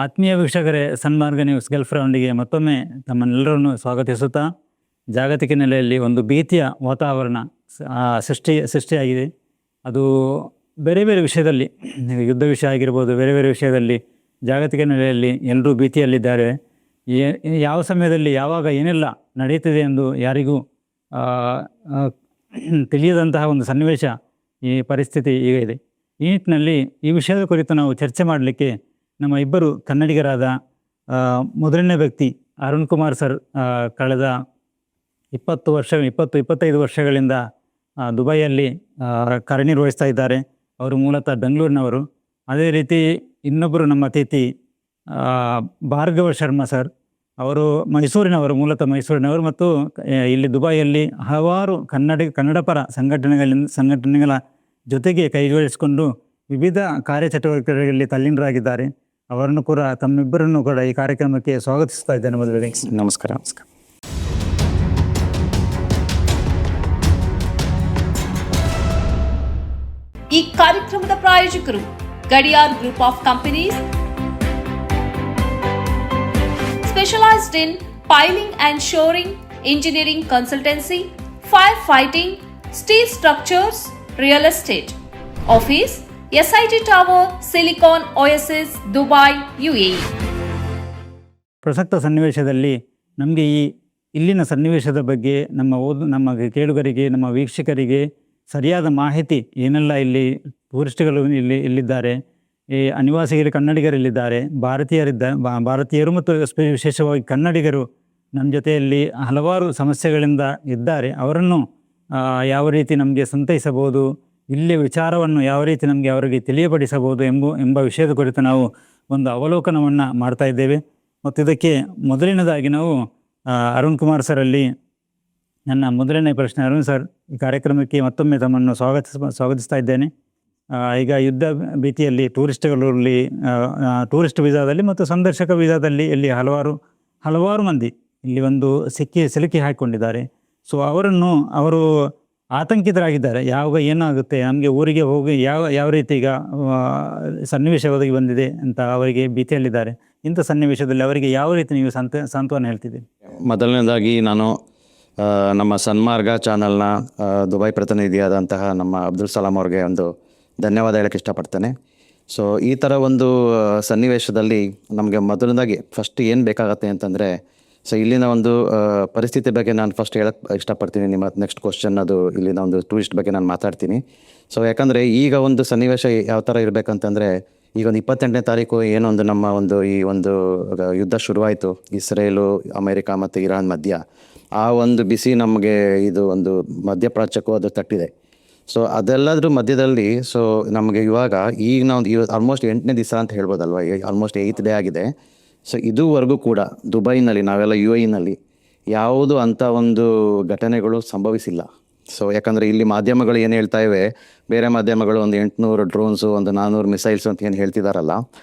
ಆತ್ಮೀಯ ವೀಕ್ಷಕರೇ, ಸನ್ಮಾರ್ಗ news Gulf ರೌಂಡಿಗೆ ಮತ್ತೊಮ್ಮೆ ತಮ್ಮನ್ನೆಲ್ಲರನ್ನು ಸ್ವಾಗತಿಸುತ್ತಾ, ಜಾಗತಿಕ ನೆಲೆಯಲ್ಲಿ ಒಂದು ಭೀತಿಯ ವಾತಾವರಣ ಸೃಷ್ಟಿಯಾಗಿದೆ. ಅದು ಬೇರೆ ಬೇರೆ ವಿಷಯದಲ್ಲಿ, ಯುದ್ಧ ವಿಷಯ ಆಗಿರ್ಬೋದು, ಬೇರೆ ಬೇರೆ ವಿಷಯದಲ್ಲಿ ಜಾಗತಿಕ ನೆಲೆಯಲ್ಲಿ ಎಲ್ಲರೂ ಭೀತಿಯಲ್ಲಿದ್ದಾರೆ. ಯಾವ ಸಮಯದಲ್ಲಿ ಯಾವಾಗ ಏನೆಲ್ಲ ನಡೆಯುತ್ತಿದೆ ಎಂದು ಯಾರಿಗೂ ತಿಳಿಯದಂತಹ ಒಂದು ಸನ್ನಿವೇಶ, ಈ ಪರಿಸ್ಥಿತಿ ಈಗ ಇದೆ. ಈ ನಿಟ್ಟಿನಲ್ಲಿ ಈ ವಿಷಯದ ಕುರಿತು ನಾವು ಚರ್ಚೆ ಮಾಡಲಿಕ್ಕೆ ನಮ್ಮ ಇಬ್ಬರು ಕನ್ನಡಿಗರಾದ ಮೊದಲನೇ ವ್ಯಕ್ತಿ ಅರುಣ್ ಕುಮಾರ್ ಸರ್ ಕಳೆದ 25 ವರ್ಷಗಳಿಂದ ದುಬೈಯಲ್ಲಿ ಕಾರ್ಯನಿರ್ವಹಿಸ್ತಾ ಇದ್ದಾರೆ. ಅವರು ಮೂಲತಃ ಬೆಂಗಳೂರಿನವರು. ಅದೇ ರೀತಿ ಇನ್ನೊಬ್ಬರು ನಮ್ಮ ಅತಿಥಿ ಭಾರ್ಗವ ಶರ್ಮಾ ಸರ್, ಅವರು ಮೈಸೂರಿನವರು, ಮೂಲತಃ ಮೈಸೂರಿನವರು ಮತ್ತು ಇಲ್ಲಿ ದುಬೈಯಲ್ಲಿ ಹಲವಾರು ಕನ್ನಡ ಪರ ಸಂಘಟನೆಗಳ ಜೊತೆಗೆ ಕೈಜೋಡಿಸಿಕೊಂಡು ವಿವಿಧ ಕಾರ್ಯಚಟುವಟಿಕೆಗಳಲ್ಲಿ ತಲ್ಲೀನರಾಗಿದ್ದಾರೆ. ಅವರನ್ನು ಕೂಡ, ತಮ್ಮಿಬ್ಬರನ್ನು ಕೂಡ ಈ ಕಾರ್ಯಕ್ರಮಕ್ಕೆ ಸ್ವಾಗತಿಸ್ತಾ ಇದ್ದೇನೆ. ಮೊದಲಿಗೆ ನಮಸ್ಕಾರ. ಈ ಕಾರ್ಯಕ್ರಮದ ಪ್ರಾಯೋಜಕರು Gadiyar group of companies, specialised in piling and shoring, engineering consultancy, fire fighting, steel structures, real estate. Office SIT tower, silicon OSS, Dubai, UAE. ಪ್ರಸಕ್ತ ಸನ್ನಿವೇಶದಲ್ಲಿ ನಮಗೆ ಇಲ್ಲಿನ ಸನ್ನಿವೇಶದ ಬಗ್ಗೆ ನಮ್ಮ ಕೇಳುಗರಿಗೆ, ನಮ್ಮ ವೀಕ್ಷಕರಿಗೆ ಸರಿಯಾದ ಮಾಹಿತಿ ಏನೆಲ್ಲ, ಇಲ್ಲಿ ಟೂರಿಸ್ಟ್ಗಳು ಇಲ್ಲಿದ್ದಾರೆ, ಈ ಅನಿವಾಸಿಗರು ಕನ್ನಡಿಗರಿಲ್ಲಿದ್ದಾರೆ, ಭಾರತೀಯರು ಮತ್ತು ವಿಶೇಷವಾಗಿ ಕನ್ನಡಿಗರು ನಮ್ಮ ಜೊತೆಯಲ್ಲಿ ಹಲವಾರು ಸಮಸ್ಯೆಗಳಿಂದ ಇದ್ದಾರೆ. ಅವರನ್ನು ಯಾವ ರೀತಿ ನಮಗೆ ಸಂತೈಸಬಹುದು, ಇಲ್ಲಿ ವಿಚಾರವನ್ನು ಯಾವ ರೀತಿ ನಮಗೆ ಅವರಿಗೆ ತಿಳಿಯಪಡಿಸಬಹುದು ಎಂಬ ವಿಷಯದ ಕುರಿತು ನಾವು ಒಂದು ಅವಲೋಕನವನ್ನು ಮಾಡ್ತಾ ಇದ್ದೇವೆ. ಮತ್ತು ಇದಕ್ಕೆ ಮೊದಲಿನದಾಗಿ ನಾವು ಅರುಣ್ ಕುಮಾರ್ ಸರಲ್ಲಿ ನನ್ನ ಮೊದಲನೇ ಪ್ರಶ್ನೆ. ಅರುಣ್ ಸರ್, ಈ ಕಾರ್ಯಕ್ರಮಕ್ಕೆ ಮತ್ತೊಮ್ಮೆ ತಮ್ಮನ್ನು ಸ್ವಾಗತಿಸ್ತಾ ಇದ್ದೇನೆ. ಈಗ ಯುದ್ಧ ಭೀತಿಯಲ್ಲಿ ಟೂರಿಸ್ಟ್ಗಳಲ್ಲಿ, ಟೂರಿಸ್ಟ್ ವೀಸಾದಲ್ಲಿ ಮತ್ತು ಸಂದರ್ಶಕ ವೀಸಾದಲ್ಲಿ ಇಲ್ಲಿ ಹಲವಾರು ಮಂದಿ ಇಲ್ಲಿ ಒಂದು ಸಿಲುಕಿ ಹಾಕಿಕೊಂಡಿದ್ದಾರೆ. ಸೊ ಅವರು ಆತಂಕಿತರಾಗಿದ್ದಾರೆ. ಯಾವಾಗ ಏನಾಗುತ್ತೆ, ನಮಗೆ ಊರಿಗೆ ಹೋಗಿ ಯಾವ ರೀತಿ ಈಗ ಸನ್ನಿವೇಶ ಒದಗಿ ಬಂದಿದೆ ಅಂತ ಅವರಿಗೆ ಭೀತಿಯಲ್ಲಿದ್ದಾರೆ. ಇಂಥ ಸನ್ನಿವೇಶದಲ್ಲಿ ಅವರಿಗೆ ಯಾವ ರೀತಿ ನೀವು ಸಾಂತ್ವನ ಹೇಳ್ತಿದ್ದೀರಿ? ಮೊದಲನೇದಾಗಿ ನಾನು ನಮ್ಮ ಸನ್ಮಾರ್ಗ ಚಾನಲ್ನ ದುಬೈ ಪ್ರತಿನಿಧಿಯಾದಂತಹ ನಮ್ಮ ಅಬ್ದುಲ್ ಸಲಾಂ ಅವ್ರಿಗೆ ಒಂದು ಧನ್ಯವಾದ ಹೇಳೋಕ್ಕೆ ಇಷ್ಟಪಡ್ತೇನೆ. ಸೊ ಈ ಥರ ಒಂದು ಸನ್ನಿವೇಶದಲ್ಲಿ ನಮಗೆ ಮೊದಲನೇದಾಗಿ ಫಸ್ಟ್ ಏನು ಬೇಕಾಗತ್ತೆ ಅಂತಂದರೆ, ಸೊ ಇಲ್ಲಿನ ಒಂದು ಪರಿಸ್ಥಿತಿ ಬಗ್ಗೆ ನಾನು ಫಸ್ಟ್ ಹೇಳಕ್ಕೆ ಇಷ್ಟಪಡ್ತೀನಿ. ನಿಮ್ಮ ನೆಕ್ಸ್ಟ್ ಕ್ವಶನ್ ಅದು ಇಲ್ಲಿನ ಒಂದು ಟೂರಿಸ್ಟ್ ಬಗ್ಗೆ ನಾನು ಮಾತಾಡ್ತೀನಿ. ಸೊ ಯಾಕಂದರೆ ಈಗ ಒಂದು ಸನ್ನಿವೇಶ ಯಾವ ಥರ ಇರಬೇಕಂತಂದರೆ, ಈಗ ಒಂದು 28ನೇ ತಾರೀಕು ಏನೊಂದು ನಮ್ಮ ಒಂದು ಈ ಒಂದು ಯುದ್ಧ ಶುರುವಾಯಿತು, ಇಸ್ರೇಲು, ಅಮೇರಿಕಾ ಮತ್ತು ಇರಾನ್ ಮಧ್ಯ. ಆ ಒಂದು ಬಿಸಿ ನಮಗೆ ಇದು ಒಂದು ಮಧ್ಯಪ್ರಾಚ್ಯಕ್ಕೂ ಅದು ತಟ್ಟಿದೆ. ಸೊ ಅದೆಲ್ಲದ್ರ ಮಧ್ಯದಲ್ಲಿ ಸೊ ನಮಗೆ ಇವಾಗ ನಾವು ಆಲ್ಮೋಸ್ಟ್ 8ನೇ ದಿವಸ ಅಂತ ಹೇಳ್ಬೋದಲ್ವ, ಆಲ್ಮೋಸ್ಟ್ 8th ಡೇ ಆಗಿದೆ. ಸೊ ಇದುವರೆಗೂ ಕೂಡ ದುಬೈನಲ್ಲಿ, ನಾವೆಲ್ಲ UAEನಲ್ಲಿ ಯಾವುದು ಅಂಥ ಒಂದು ಘಟನೆಗಳು ಸಂಭವಿಸಿಲ್ಲ. ಸೊ ಯಾಕಂದರೆ ಇಲ್ಲಿ ಮಾಧ್ಯಮಗಳು ಏನು ಹೇಳ್ತಾ ಇವೆ, ಬೇರೆ ಮಾಧ್ಯಮಗಳು ಒಂದು 800 ಡ್ರೋನ್ಸು, ಒಂದು 400 ಮಿಸೈಲ್ಸು ಅಂತ ಏನು ಹೇಳ್ತಿದಾರಲ್ಲ,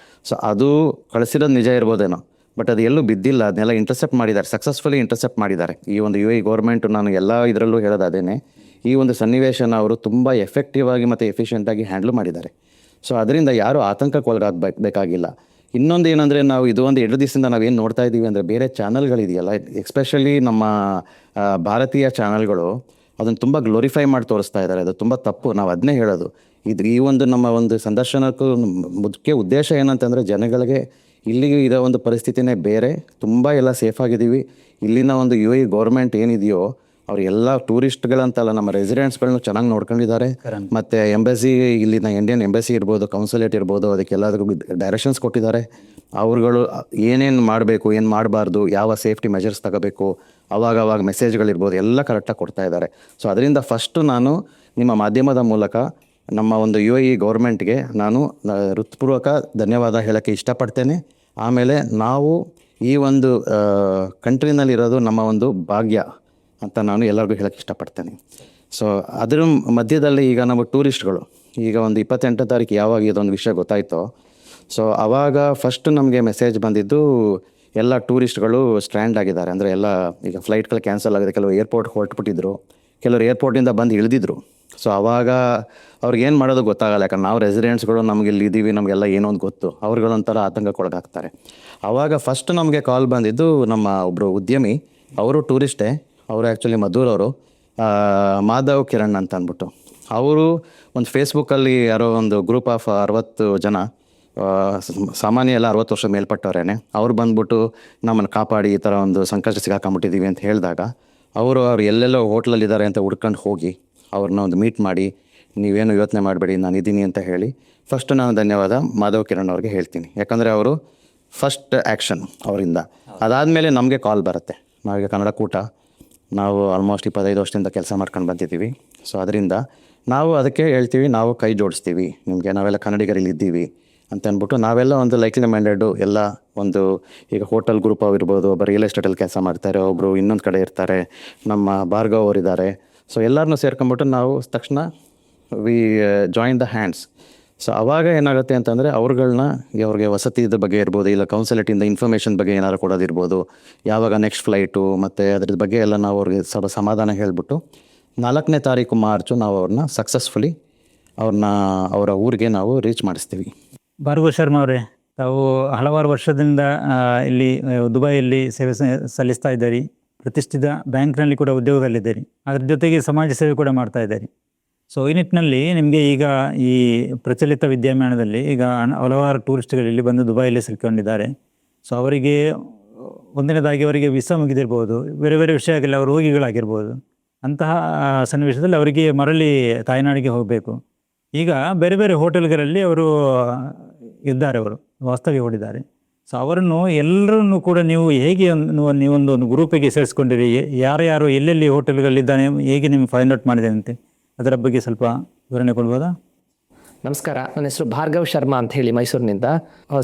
ಸೊ ಅದು ಕಳಿಸಿರೋದು ನಿಜ ಇರ್ಬೋದೇನೋ, ಬಟ್ ಅದು ಎಲ್ಲೂ ಬಿದ್ದಿಲ್ಲ. ಅದನ್ನೆಲ್ಲ ಇಂಟರ್ಸೆಪ್ಟ್ ಮಾಡಿದ್ದಾರೆ, ಸಕ್ಸಸ್ಫುಲಿ ಇಂಟರ್ಸೆಪ್ಟ್ ಮಾಡಿದ್ದಾರೆ ಈ ಒಂದು UAE ಗೌರ್ಮೆಂಟು. ನಾನು ಎಲ್ಲ ಇದರಲ್ಲೂ ಹೇಳೋದು ಅದೇನೆ, ಈ ಒಂದು ಸನ್ನಿವೇಶನ ಅವರು ತುಂಬ ಎಫೆಕ್ಟಿವ್ ಆಗಿ ಮತ್ತು ಎಫಿಷಿಯೆಂಟಾಗಿ ಹ್ಯಾಂಡ್ಲ್ ಮಾಡಿದ್ದಾರೆ. ಸೊ ಅದರಿಂದ ಯಾರೂ ಆತಂಕಕ್ಕೆ ಒಳಗಾಗಬೇಕಾಗಿಲ್ಲ. ಇನ್ನೊಂದು ಏನಂದರೆ, ನಾವು ಇದು ಒಂದು 2 ದಿವಸದಿಂದ ನಾವೇನು ನೋಡ್ತಾ ಇದ್ದೀವಿ ಅಂದರೆ, ಬೇರೆ ಚಾನಲ್ಗಳಿದೆಯಲ್ಲ, ಎಸ್ಪೆಷಲಿ ನಮ್ಮ ಭಾರತೀಯ ಚಾನಲ್ಗಳು ಅದನ್ನು ತುಂಬ ಗ್ಲೋರಿಫೈ ಮಾಡಿ ತೋರಿಸ್ತಾ ಇದ್ದಾರೆ. ಅದು ತುಂಬ ತಪ್ಪು. ನಾವು ಅದನ್ನೇ ಹೇಳೋದು. ಈ ಒಂದು ನಮ್ಮ ಒಂದು ಸಂದರ್ಶನಕ್ಕೂ ಮುಖ್ಯ ಉದ್ದೇಶ ಏನಂತಂದರೆ, ಜನಗಳಿಗೆ ಇಲ್ಲಿಗೆ ಇರೋ ಒಂದು ಪರಿಸ್ಥಿತಿನೇ ಬೇರೆ, ತುಂಬ ಎಲ್ಲ ಸೇಫಾಗಿದ್ದೀವಿ. ಇಲ್ಲಿನ ಒಂದು UAE ಗೌರ್ಮೆಂಟ್ ಏನಿದೆಯೋ ಅವ್ರು ಎಲ್ಲ ಟೂರಿಸ್ಟ್ಗಳಂತಲ್ಲ, ನಮ್ಮ ರೆಸಿಡೆಂಟ್ಸ್ಗಳನ್ನೂ ಚೆನ್ನಾಗಿ ನೋಡ್ಕೊಂಡಿದ್ದಾರೆ. ಮತ್ತು ಎಂಬಸಿ, ಇಲ್ಲಿನ ಇಂಡಿಯನ್ ಎಂಬಸಿ ಇರ್ಬೋದು, ಕೌನ್ಸುಲೇಟ್ ಇರ್ಬೋದು, ಅದಕ್ಕೆಲ್ಲದಕ್ಕೂ ಡೈರೆಕ್ಷನ್ಸ್ ಕೊಟ್ಟಿದ್ದಾರೆ. ಅವ್ರುಗಳು ಏನೇನು ಮಾಡಬೇಕು, ಏನು ಮಾಡಬಾರ್ದು, ಯಾವ ಸೇಫ್ಟಿ ಮೆಜರ್ಸ್ ತಗೋಬೇಕು, ಅವಾಗ ಮೆಸೇಜ್ಗಳಿರ್ಬೋದು, ಎಲ್ಲ ಕರೆಕ್ಟಾಗಿ ಕೊಡ್ತಾ ಇದ್ದಾರೆ. ಸೊ ಅದರಿಂದ ಫಸ್ಟು ನಾನು ನಿಮ್ಮ ಮಾಧ್ಯಮದ ಮೂಲಕ ನಮ್ಮ ಒಂದು UAE ಗೌರ್ಮೆಂಟ್ಗೆ ನಾನು ಹೃತ್ಪೂರ್ವಕ ಧನ್ಯವಾದ ಹೇಳೋಕ್ಕೆ ಇಷ್ಟಪಡ್ತೇನೆ. ಆಮೇಲೆ ನಾವು ಈ ಒಂದು ಕಂಟ್ರಿನಲ್ಲಿರೋದು ನಮ್ಮ ಒಂದು ಭಾಗ್ಯ ಅಂತ ನಾನು ಎಲ್ಲರಿಗೂ ಹೇಳೋಕ್ಕೆ ಇಷ್ಟಪಡ್ತೇನೆ. ಸೊ ಅದರ ಮಧ್ಯದಲ್ಲಿ ಈಗ ನಮ್ಮ ಟೂರಿಸ್ಟ್ಗಳು ಈಗ ಒಂದು 28ನೇ ತಾರೀಕು ಯಾವಾಗ ಇದೊಂದು ವಿಷಯ ಗೊತ್ತಾಯಿತೋ, ಸೊ ಆವಾಗ ಫಸ್ಟ್ ನಮಗೆ ಮೆಸೇಜ್ ಬಂದಿದ್ದು, ಎಲ್ಲ ಟೂರಿಸ್ಟ್ಗಳು ಸ್ಟ್ರ್ಯಾಂಡ್ ಆಗಿದ್ದಾರೆ. ಅಂದರೆ ಎಲ್ಲ ಈಗ ಫ್ಲೈಟ್ಗಳು ಕ್ಯಾನ್ಸಲ್ ಆಗಿದೆ. ಕೆಲವು ಏರ್ಪೋರ್ಟ್ಗೆ ಹೊರಟುಬಿಟ್ಟಿದ್ರು, ಕೆಲವರು ಏರ್ಪೋರ್ಟಿಂದ ಬಂದು ಇಳಿದಿದ್ರು. ಸೊ ಆವಾಗ ಅವ್ರಿಗೆ ಏನು ಮಾಡೋದು ಗೊತ್ತಾಗಲ್ಲ, ಯಾಕಂದ್ರೆ ನಾವು ರೆಸಿಡೆಂಟ್ಸ್ಗಳು ನಮ್ಗೆ ಇಲ್ಲಿ ಇದ್ದೀವಿ, ನಮಗೆಲ್ಲ ಏನೋ ಒಂದು ಗೊತ್ತು, ಅವ್ರುಗಳೊಂಥರ ಆತಂಕಕ್ಕೊಳಗಾಗ್ತಾರೆ. ಆವಾಗ ಫಸ್ಟ್ ನಮಗೆ ಕಾಲ್ ಬಂದಿದ್ದು ನಮ್ಮ ಒಬ್ಬರು ಉದ್ಯಮಿ, ಅವರು ಟೂರಿಸ್ಟೇ, ಅವರು ಆ್ಯಕ್ಚುಲಿ ಮದ್ದೂರವರು, ಮಾಧವ್ ಕಿರಣ್ ಅಂತ ಅಂದ್ಬಿಟ್ಟು. ಅವರು ಒಂದು ಫೇಸ್ಬುಕ್ಕಲ್ಲಿ ಯಾರೋ ಒಂದು ಗ್ರೂಪ್ ಆಫ್ 60 ಜನ, ಸಾಮಾನ್ಯ ಎಲ್ಲ 60 ವರ್ಷ ಮೇಲ್ಪಟ್ಟವರೇನೆ, ಅವ್ರು ಬಂದ್ಬಿಟ್ಟು ನಮ್ಮನ್ನು ಕಾಪಾಡಿ ಈ ಥರ ಒಂದು ಸಂಕಷ್ಟ ಸಿಗಾಕೊಂಬಿಟ್ಟಿದ್ದೀವಿ ಅಂತ ಹೇಳಿದಾಗ ಅವ್ರು ಎಲ್ಲೆಲ್ಲೋ ಹೋಟ್ಲಲ್ಲಿದ್ದಾರೆ ಅಂತ ಹುಡ್ಕೊಂಡು ಹೋಗಿ ಅವ್ರನ್ನ ಒಂದು ಮೀಟ್ ಮಾಡಿ, ನೀವೇನು ಯೋಚನೆ ಮಾಡಬೇಡಿ, ನಾನು ಇದ್ದೀನಿ ಅಂತ ಹೇಳಿ ಫಸ್ಟ್ ನಾನು ಧನ್ಯವಾದ ಮಾಧವ್ ಕಿರಣ್ ಅವ್ರಿಗೆ ಹೇಳ್ತೀನಿ. ಯಾಕಂದರೆ ಅವರು ಫಸ್ಟ್ ಆ್ಯಕ್ಷನ್ ಅವರಿಂದ. ಅದಾದಮೇಲೆ ನಮಗೆ ಕಾಲ್ ಬರುತ್ತೆ. ನಾವೀಗ ಕನ್ನಡ ಕೂಟ ನಾವು ಆಲ್ಮೋಸ್ಟ್ 25 ವರ್ಷದಿಂದ ಕೆಲಸ ಮಾಡ್ಕೊಂಡು ಬಂದಿದ್ದೀವಿ. ಸೊ ಅದರಿಂದ ನಾವು ಅದಕ್ಕೆ ಹೇಳ್ತೀವಿ, ನಾವು ಕೈ ಜೋಡಿಸ್ತೀವಿ ನಿಮಗೆ, ನಾವೆಲ್ಲ ಕನ್ನಡಿಗರಲ್ಲಿ ಇದ್ದೀವಿ ಅಂತ ಅಂದ್ಬಿಟ್ಟು ನಾವೆಲ್ಲ ಒಂದು ಲೈಕ್ಲಿ ಮೈಂಡೆಡು ಎಲ್ಲ ಒಂದು, ಈಗ ಹೋಟೆಲ್ ಗ್ರೂಪ್ ಇರ್ಬೋದು, ಒಬ್ಬರು ರಿಯಲ್ ಎಸ್ಟೇಟಲ್ಲಿ ಕೆಲಸ ಮಾಡ್ತಾರೆ, ಒಬ್ಬರು ಇನ್ನೊಂದು ಕಡೆ ಇರ್ತಾರೆ, ನಮ್ಮ ಭಾರ್ಗವ್ ಅವರಿದ್ದಾರೆ. ಸೊ ಎಲ್ಲರನ್ನೂ ಸೇರ್ಕೊಂಬಿಟ್ಟು ನಾವು ತಕ್ಷಣ we join the hands. So ಆವಾಗ ಏನಾಗುತ್ತೆ ಅಂತಂದರೆ ಅವ್ರಿಗೆ ವಸತಿದ ಬಗ್ಗೆ ಇರ್ಬೋದು, ಇಲ್ಲ ಕೌನ್ಸಿಲೇಟಿಂದ ಇನ್ಫಾರ್ಮೇಷನ್ ಬಗ್ಗೆ ಏನಾದ್ರು ಕೊಡೋದಿರ್ಬೋದು, ಯಾವಾಗ ನೆಕ್ಸ್ಟ್ ಫ್ಲೈಟು ಮತ್ತು ಅದ್ರ ಬಗ್ಗೆ ಎಲ್ಲ ನಾವು ಅವ್ರಿಗೆ ಸ್ವಲ್ಪ ಸಮಾಧಾನ ಹೇಳಿಬಿಟ್ಟು 4ನೇ ತಾರೀಕು ಮಾರ್ಚು ನಾವು ಅವ್ರನ್ನ ಸಕ್ಸಸ್ಫುಲಿ ಅವರ ಊರಿಗೆ ನಾವು ರೀಚ್ ಮಾಡಿಸ್ತೀವಿ. ಭಾರ್ಗವ್ ಶರ್ಮಾ ಅವರೇ, ತಾವು ಹಲವಾರು ವರ್ಷದಿಂದ ಇಲ್ಲಿ ದುಬೈಯಲ್ಲಿ ಸೇವೆ ಸಲ್ಲಿಸ್ತಾ ಇದ್ದೀರಿ. ಪ್ರತಿಷ್ಠಿತ ಬ್ಯಾಂಕ್ನಲ್ಲಿ ಕೂಡ ಉದ್ಯೋಗದಲ್ಲಿದ್ದೀರಿ. ಅದರ ಜೊತೆಗೆ ಸಮಾಜ ಸೇವೆ ಕೂಡ ಮಾಡ್ತಾ ಇದ್ದೀರಿ. ಸೊ ಈ ನಿಟ್ಟಿನಲ್ಲಿ ನಿಮಗೆ ಈಗ ಈ ಪ್ರಚಲಿತ ವಿದ್ಯಮಾನದಲ್ಲಿ ಈಗ ಹಲವಾರು ಟೂರಿಸ್ಟ್ಗಳು ಇಲ್ಲಿ ಬಂದು ದುಬೈಯಲ್ಲಿ ಸಿಲ್ಕೊಂಡಿದ್ದಾರೆ. ಸೊ ಅವರಿಗೆ ಒಂದನೇದಾಗಿ ಅವರಿಗೆ ವೀಸಾ ಮುಗಿದಿರ್ಬೋದು, ಬೇರೆ ಬೇರೆ ವಿಷಯಗಳಲ್ಲಿ ಅವರು ರೋಗಿಗಳಾಗಿರ್ಬೋದು. ಅಂತಹ ಸನ್ನಿವೇಶದಲ್ಲಿ ಅವರಿಗೆ ಮರಳಿ ತಾಯ್ನಾಡಿಗೆ ಹೋಗಬೇಕು. ಈಗ ಬೇರೆ ಬೇರೆ ಹೋಟೆಲ್ಗಳಲ್ಲಿ ಅವರು ಇದ್ದಾರೆ, ಅವರು ವಾಸ್ತವ್ಯ ಹೂಡಿದ್ದಾರೆ. ಸೊ ಅವರನ್ನು ಎಲ್ಲರನ್ನು ಕೂಡ ನೀವು ಹೇಗೆ ನೀವೊಂದು ಗ್ರೂಪಿಗೆ ಸೇರಿಸ್ಕೊಂಡಿರಿ, ಯಾರ್ಯಾರು ಎಲ್ಲೆಲ್ಲಿ ಹೋಟೆಲ್ಗಳಿದ್ದಾನೆ, ಹೇಗೆ ನಿಮ್ಗೆ ಫೈಂಡ್ ಔಟ್ ಮಾಡಿದೆ ಅಂತೆ ಅದರ ಬಗ್ಗೆ ಸ್ವಲ್ಪ ವಿವರಣೆ ಕೊಡ್ಬೋದಾ? ನಮಸ್ಕಾರ, ನನ್ನ ಹೆಸರು ಭಾರ್ಗವ್ ಶರ್ಮಾ ಅಂತ ಹೇಳಿ, ಮೈಸೂರಿನಿಂದ.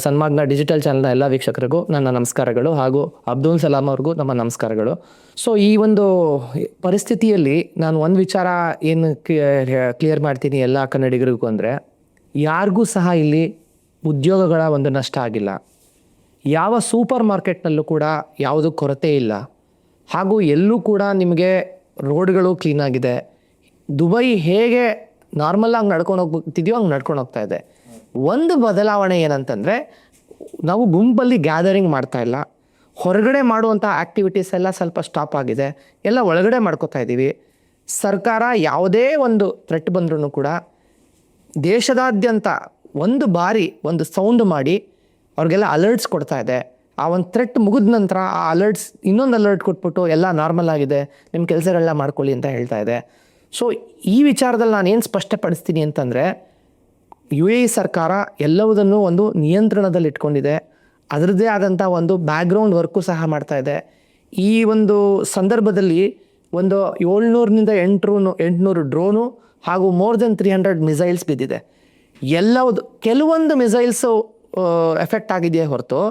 ಸನ್ಮಾರ್ಗ್ನ ಡಿಜಿಟಲ್ ಚಾನಲ್ನ ಎಲ್ಲ ವೀಕ್ಷಕರಿಗೂ ನನ್ನ ನಮಸ್ಕಾರಗಳು, ಹಾಗೂ ಅಬ್ದುಲ್ ಸಲಾಂ ಅವ್ರಿಗೂ ನಮ್ಮ ನಮಸ್ಕಾರಗಳು. ಸೊ ಈ ಒಂದು ಪರಿಸ್ಥಿತಿಯಲ್ಲಿ ನಾನು ಒಂದು ವಿಚಾರ ಏನು ಕ್ಲಿಯರ್ ಮಾಡ್ತೀನಿ ಎಲ್ಲ ಕನ್ನಡಿಗರಿಗೂ ಅಂದರೆ, ಯಾರಿಗೂ ಸಹ ಇಲ್ಲಿ ಉದ್ಯೋಗಗಳ ಒಂದು ನಷ್ಟ ಆಗಿಲ್ಲ. ಯಾವ ಸೂಪರ್ ಮಾರ್ಕೆಟ್ನಲ್ಲೂ ಕೂಡ ಯಾವುದೂ ಕೊರತೆ ಇಲ್ಲ, ಹಾಗೂ ಎಲ್ಲೂ ಕೂಡ ನಿಮಗೆ ರೋಡ್ಗಳು ಕ್ಲೀನಾಗಿದೆ. ದುಬೈ ಹೇಗೆ ನಾರ್ಮಲಾಗಿ ನಡ್ಕೊಂಡು ಹೋಗ್ತಿದೆಯೋ ಹಂಗೆ ನಡ್ಕೊಂಡು ಹೋಗ್ತಾ ಇದೆ. ಒಂದು ಬದಲಾವಣೆ ಏನಂತಂದರೆ, ನಾವು ಗುಂಪಲ್ಲಿ ಗ್ಯಾದರಿಂಗ್ ಮಾಡ್ತಾ ಇಲ್ಲ, ಹೊರಗಡೆ ಮಾಡುವಂಥ ಆ್ಯಕ್ಟಿವಿಟೀಸ್ ಎಲ್ಲ ಸ್ವಲ್ಪ ಸ್ಟಾಪ್ ಆಗಿದೆ, ಎಲ್ಲ ಒಳಗಡೆ ಮಾಡ್ಕೋತಾ ಇದ್ದೀವಿ. ಸರ್ಕಾರ ಯಾವುದೇ ಒಂದು ಥ್ರೆಟ್ ಬಂದ್ರೂ ಕೂಡ ದೇಶದಾದ್ಯಂತ ಒಂದು ಬಾರಿ ಒಂದು ಸೌಂಡ್ ಮಾಡಿ ಅವ್ರಿಗೆಲ್ಲ ಅಲರ್ಟ್ಸ್ ಕೊಡ್ತಾ ಇದೆ. ಆ ಒಂದು ಥ್ರೆಟ್ ಮುಗಿದ ನಂತರ ಆ ಅಲರ್ಟ್ಸ್ ಇನ್ನೊಂದು ಅಲರ್ಟ್ ಕೊಟ್ಬಿಟ್ಟು ಎಲ್ಲ ನಾರ್ಮಲ್ ಆಗಿದೆ, ನಿಮ್ಮ ಕೆಲಸಗಳನ್ನ ಮಾಡ್ಕೊಳ್ಳಿ ಅಂತ ಹೇಳ್ತಾ ಇದೆ. ಸೊ ಈ ವಿಚಾರದಲ್ಲಿ ನಾನು ಏನು ಸ್ಪಷ್ಟಪಡಿಸ್ತೀನಿ ಅಂತಂದರೆ, UAE ಸರ್ಕಾರ ಎಲ್ಲವುದನ್ನು ಒಂದು ನಿಯಂತ್ರಣದಲ್ಲಿ ಇಟ್ಕೊಂಡಿದೆ. ಅದರದ್ದೇ ಆದಂಥ ಒಂದು ಬ್ಯಾಕ್ಗ್ರೌಂಡ್ ವರ್ಕು ಸಹ ಮಾಡ್ತಾ ಇದೆ. ಈ ಒಂದು ಸಂದರ್ಭದಲ್ಲಿ ಒಂದು 700ನಿಂದ 800 ಡ್ರೋನು ಹಾಗೂ ಮೋರ್ ದೆನ್ 300 ಮಿಸೈಲ್ಸ್ ಬಿದ್ದಿದೆ. ಕೆಲವೊಂದು ಮಿಸೈಲ್ಸು ಎಫೆಕ್ಟ್ ಆಗಿದೆಯೇ ಹೊರತು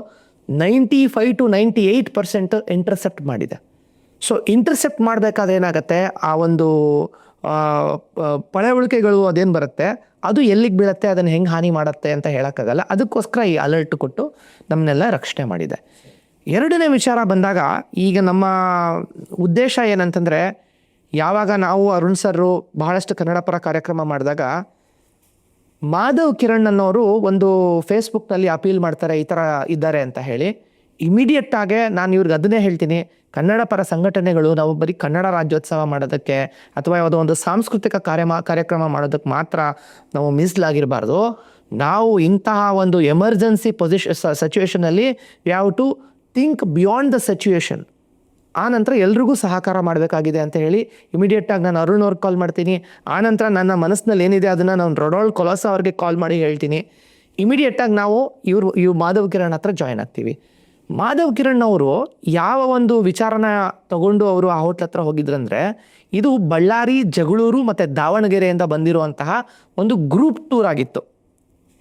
95 to 98% ಇಂಟರ್ಸೆಪ್ಟ್ ಮಾಡಿದೆ. ಸೊ ಇಂಟರ್ಸೆಪ್ಟ್ ಮಾಡಬೇಕಾದ್ರೆ ಏನಾಗುತ್ತೆ, ಆ ಒಂದು ಪಳೆಯುಳಿಕೆಗಳು ಅದೇನು ಬರುತ್ತೆ ಅದು ಎಲ್ಲಿಗೆ ಬೀಳುತ್ತೆ, ಅದನ್ನು ಹೆಂಗೆ ಹಾನಿ ಮಾಡುತ್ತೆ ಅಂತ ಹೇಳೋಕ್ಕಾಗಲ್ಲ. ಅದಕ್ಕೋಸ್ಕರ ಈ ಅಲರ್ಟ್ ಕೊಟ್ಟು ನಮ್ಮನ್ನೆಲ್ಲ ರಕ್ಷಣೆ ಮಾಡಿದೆ. ಎರಡನೇ ವಿಚಾರ ಬಂದಾಗ, ಈಗ ನಮ್ಮ ಉದ್ದೇಶ ಏನಂತಂದರೆ, ಯಾವಾಗ ನಾವು ಅರುಣ್ ಸರ್ರು ಬಹಳಷ್ಟು ಕನ್ನಡ ಪರ ಕಾರ್ಯಕ್ರಮ ಮಾಡಿದಾಗ ಮಾಧವ್ ಕಿರಣ್ ಅನ್ನೋರು ಒಂದು ಫೇಸ್ಬುಕ್ನಲ್ಲಿ ಅಪೀಲ್ ಮಾಡ್ತಾರೆ ಈ ಥರ ಇದ್ದಾರೆ ಅಂತ ಹೇಳಿ. ಇಮಿಡಿಯೇಟಾಗೆ ನಾನು ಇವ್ರಿಗೆ ಅದನ್ನೇ ಹೇಳ್ತೀನಿ, ಕನ್ನಡ ಪರ ಸಂಘಟನೆಗಳು ನಾವು ಬರೀ ಕನ್ನಡ ರಾಜ್ಯೋತ್ಸವ ಮಾಡೋದಕ್ಕೆ ಅಥವಾ ಯಾವುದೋ ಒಂದು ಸಾಂಸ್ಕೃತಿಕ ಕಾರ್ಯಕ್ರಮ ಮಾಡೋದಕ್ಕೆ ಮಾತ್ರ ನಾವು ಮೀಸಲಾಗಿರಬಾರ್ದು. ನಾವು ಇಂತಹ ಒಂದು ಎಮರ್ಜೆನ್ಸಿ ಸಿಚುವೇಷನಲ್ಲಿ we have to think beyond the situation. ಆ ನಂತರ ಎಲ್ರಿಗೂ ಸಹಕಾರ ಮಾಡಬೇಕಾಗಿದೆ ಅಂತ ಹೇಳಿ ಇಮಿಡಿಯೇಟಾಗಿ ನಾನು ಅರುಣ್ ಅವ್ರಿಗೆ ಕಾಲ್ ಮಾಡ್ತೀನಿ. ಆನಂತರ ನನ್ನ ಮನಸ್ಸಿನಲ್ಲಿ ಏನಿದೆ ಅದನ್ನು ನಾನು ರೊಡಾಲ್ಡ್ ಕೊಲೋಸ ಅವ್ರಿಗೆ ಕಾಲ್ ಮಾಡಿ ಹೇಳ್ತೀನಿ. ಇಮಿಡಿಯೇಟಾಗಿ ನಾವು ಇವ್ರು ಮಾಧವ್ ಕಿರಣ್ ಹತ್ರ ಜಾಯ್ನ್ ಆಗ್ತೀವಿ. ಮಾಧವ್ ಕಿರಣ್ ಅವರು ಯಾವ ಒಂದು ವಿಚಾರನ ತಗೊಂಡು ಅವರು ಆ ಹೋಟ್ಲ್ ಹತ್ರ ಹೋಗಿದ್ರಂದರೆ, ಇದು ಬಳ್ಳಾರಿ, ಜಗಳೂರು ಮತ್ತು ದಾವಣಗೆರೆಯಿಂದ ಬಂದಿರುವಂತಹ ಒಂದು ಗ್ರೂಪ್ ಟೂರ್ ಆಗಿತ್ತು.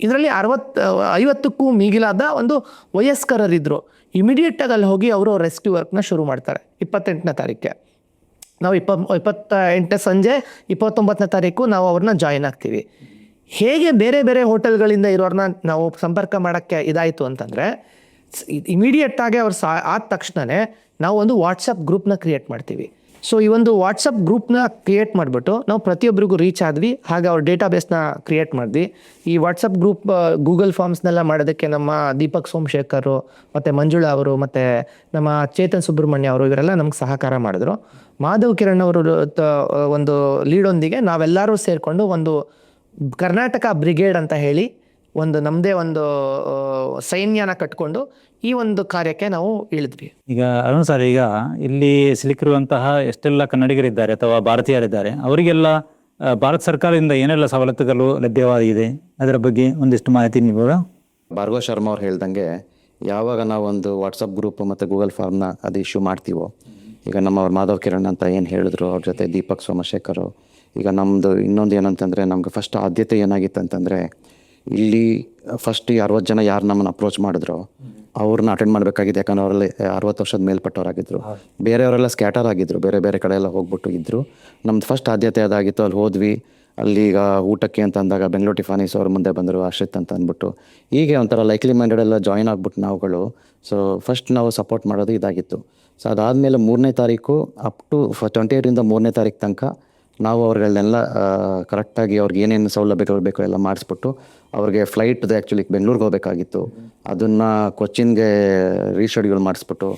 ಇದರಲ್ಲಿ 50ಕ್ಕೂ ಮೀಗಿಲಾದ ಒಂದು ವಯಸ್ಕರರಿದ್ದರು. ಇಮಿಡಿಯೇಟಾಗಿ ಅಲ್ಲಿ ಹೋಗಿ ಅವರು ರೆಸ್ಕ್ಯೂ ವರ್ಕ್ನ ಶುರು ಮಾಡ್ತಾರೆ. 28ನೇ ತಾರೀಕೆ ನಾವು 28ನೇ ಸಂಜೆ 29ನೇ ತಾರೀಕು ನಾವು ಅವ್ರನ್ನ ಜಾಯಿನ್ ಆಗ್ತೀವಿ. ಹೇಗೆ ಬೇರೆ ಬೇರೆ ಹೋಟೆಲ್ಗಳಿಂದ ಇರೋರನ್ನ ನಾವು ಸಂಪರ್ಕ ಮಾಡೋಕ್ಕೆ ಇದಾಯಿತು ಅಂತಂದರೆ, ಇಮಿಡಿಯೇಟಾಗಿ ಅವ್ರು ಆದ ತಕ್ಷಣವೇ ನಾವು ಒಂದು ವಾಟ್ಸಪ್ ಗ್ರೂಪ್ನ ಕ್ರಿಯೇಟ್ ಮಾಡ್ತೀವಿ. ಸೊ ಈ ಒಂದು ವಾಟ್ಸಪ್ ಗ್ರೂಪ್ನ ಕ್ರಿಯೇಟ್ ಮಾಡಿಬಿಟ್ಟು ನಾವು ಪ್ರತಿಯೊಬ್ಬರಿಗೂ ರೀಚ್ ಆದ್ವಿ. ಹಾಗೆ ಅವ್ರ ಡೇಟಾಬೇಸ್ನ ಕ್ರಿಯೇಟ್ ಮಾಡಿದ್ವಿ. ಈ ವಾಟ್ಸಪ್ ಗ್ರೂಪ್ ಗೂಗಲ್ ಫಾರ್ಮ್ಸ್ನೆಲ್ಲ ಮಾಡೋದಕ್ಕೆ ನಮ್ಮ ದೀಪಕ್ ಸೋಮಶೇಖರ್ ಮತ್ತು ಮಂಜುಳಾ ಅವರು ಮತ್ತು ನಮ್ಮ ಚೇತನ್ ಸುಬ್ರಹ್ಮಣ್ಯ ಅವರು ಇವರೆಲ್ಲ ನಮ್ಗೆ ಸಹಕಾರ ಮಾಡಿದ್ರು. ಮಾಧವ್ ಕಿರಣ್ ಅವರು ಒಂದು ಲೀಡೊಂದಿಗೆ ನಾವೆಲ್ಲರೂ ಸೇರಿಕೊಂಡು ಒಂದು ಕರ್ನಾಟಕ ಬ್ರಿಗೇಡ್ ಅಂತ ಹೇಳಿ ಒಂದು ನಮ್ಮದೇ ಒಂದು ಸೈನ್ಯನ ಕಟ್ಕೊಂಡು ಈ ಒಂದು ಕಾರ್ಯಕ್ಕೆ ನಾವು ಇಳಿದ್ವಿ. ಈಗ ಅರುಣ್ ಸರ್, ಈಗ ಇಲ್ಲಿ ಸಿಲುಕಿರುವಂತಹ ಎಷ್ಟೆಲ್ಲ ಕನ್ನಡಿಗರಿದ್ದಾರೆ ಅಥವಾ ಭಾರತೀಯರಿದ್ದಾರೆ, ಅವರಿಗೆಲ್ಲ ಭಾರತ ಸರ್ಕಾರದಿಂದ ಏನೆಲ್ಲ ಸವಲತ್ತುಗಳು ಲಭ್ಯವಾಗಿದೆ ಅದರ ಬಗ್ಗೆ ಒಂದಿಷ್ಟು ಮಾಹಿತಿ ನೀವು. ಭಾರ್ಗವ್ ಶರ್ಮಾ ಅವ್ರು ಹೇಳ್ದಂಗೆ ಯಾವಾಗ ನಾವು ಒಂದು ವಾಟ್ಸಪ್ ಗ್ರೂಪ್ ಮತ್ತು ಗೂಗಲ್ ಫಾರ್ಮ್ನ ಅದು ಇಶ್ಯೂ ಮಾಡ್ತೀವೋ, ಈಗ ನಮ್ಮ ಮಾಧವ್ ಕಿರಣ್ ಅಂತ ಏನು ಹೇಳಿದ್ರು, ಅವ್ರ ಜೊತೆ ದೀಪಕ್ ಸೋಮಶೇಖರ್, ಈಗ ನಮ್ಮದು ಇನ್ನೊಂದು ಏನಂತಂದರೆ ನಮ್ಗೆ ಫಸ್ಟ್ ಆದ್ಯತೆ ಏನಾಗಿತ್ತು ಅಂತಂದರೆ ಇಲ್ಲಿ ಫಸ್ಟ್ ಈ 60 ಜನ ಯಾರು ನಮ್ಮನ್ನು ಅಪ್ರೋಚ್ ಮಾಡಿದ್ರು ಅವ್ರನ್ನ ಅಟೆಂಡ್ ಮಾಡಬೇಕಾಗಿದೆ. ಯಾಕಂದ್ರೆ ಅವರಲ್ಲಿ 60 ವರ್ಷದ ಮೇಲ್ಪಟ್ಟವರಾಗಿದ್ದರು, ಬೇರೆಯವರೆಲ್ಲ ಸ್ಕ್ಯಾಟರ್ ಆಗಿದ್ದರು, ಬೇರೆ ಬೇರೆ ಕಡೆ ಎಲ್ಲ ಹೋಗ್ಬಿಟ್ಟು ಇದ್ದರು. ನಮ್ದು ಫಸ್ಟ್ ಆದ್ಯತೆ ಅದಾಗಿತ್ತು. ಅಲ್ಲಿ ಹೋದ್ವಿ. ಅಲ್ಲಿ ಈಗ ಊಟಕ್ಕೆ ಅಂತ ಅಂದಾಗ ಬೆಂಗಳೂರು ಟಿಫಾನೀಸ್ ಅವರು ಮುಂದೆ ಬಂದರು, ಆಶ್ರಿತ್ ಅಂತ ಅಂದ್ಬಿಟ್ಟು. ಹೀಗೆ ಒಂಥರ ಲೈಕ್ಲಿ ಮೈಂಡೆಡ್ ಎಲ್ಲ ಜಾಯ್ನ್ ಆಗ್ಬಿಟ್ಟು ನಾವುಗಳು. ಸೊ ಫಸ್ಟ್ ನಾವು ಸಪೋರ್ಟ್ ಮಾಡೋದು ಇದಾಗಿತ್ತು. ಸೊ ಅದಾದಮೇಲೆ 3ನೇ ತಾರೀಕು ಅಪ್ ಟು 28ರಿಂದ 3ನೇ ತಾರೀಕು ತನಕ ನಾವು ಅವ್ರಿಗಳನ್ನೆಲ್ಲ ಕರೆಕ್ಟಾಗಿ ಅವ್ರಿಗೆ ಏನೇನು ಸೌಲಭ್ಯಗಳು ಬೇಕೋ ಎಲ್ಲ ಮಾಡಿಸ್ಬಿಟ್ಟು ಅವ್ರಿಗೆ ಫ್ಲೈಟ್ದು ಆ್ಯಕ್ಚುಲಿ ಬೆಂಗಳೂರಿಗೆ ಹೋಗಬೇಕಾಗಿತ್ತು, ಅದನ್ನು ಕೊಚ್ಚಿನ್ಗೆ ರೀಶೆಡ್ಯೂಲ್ ಮಾಡಿಸ್ಬಿಟ್ಟು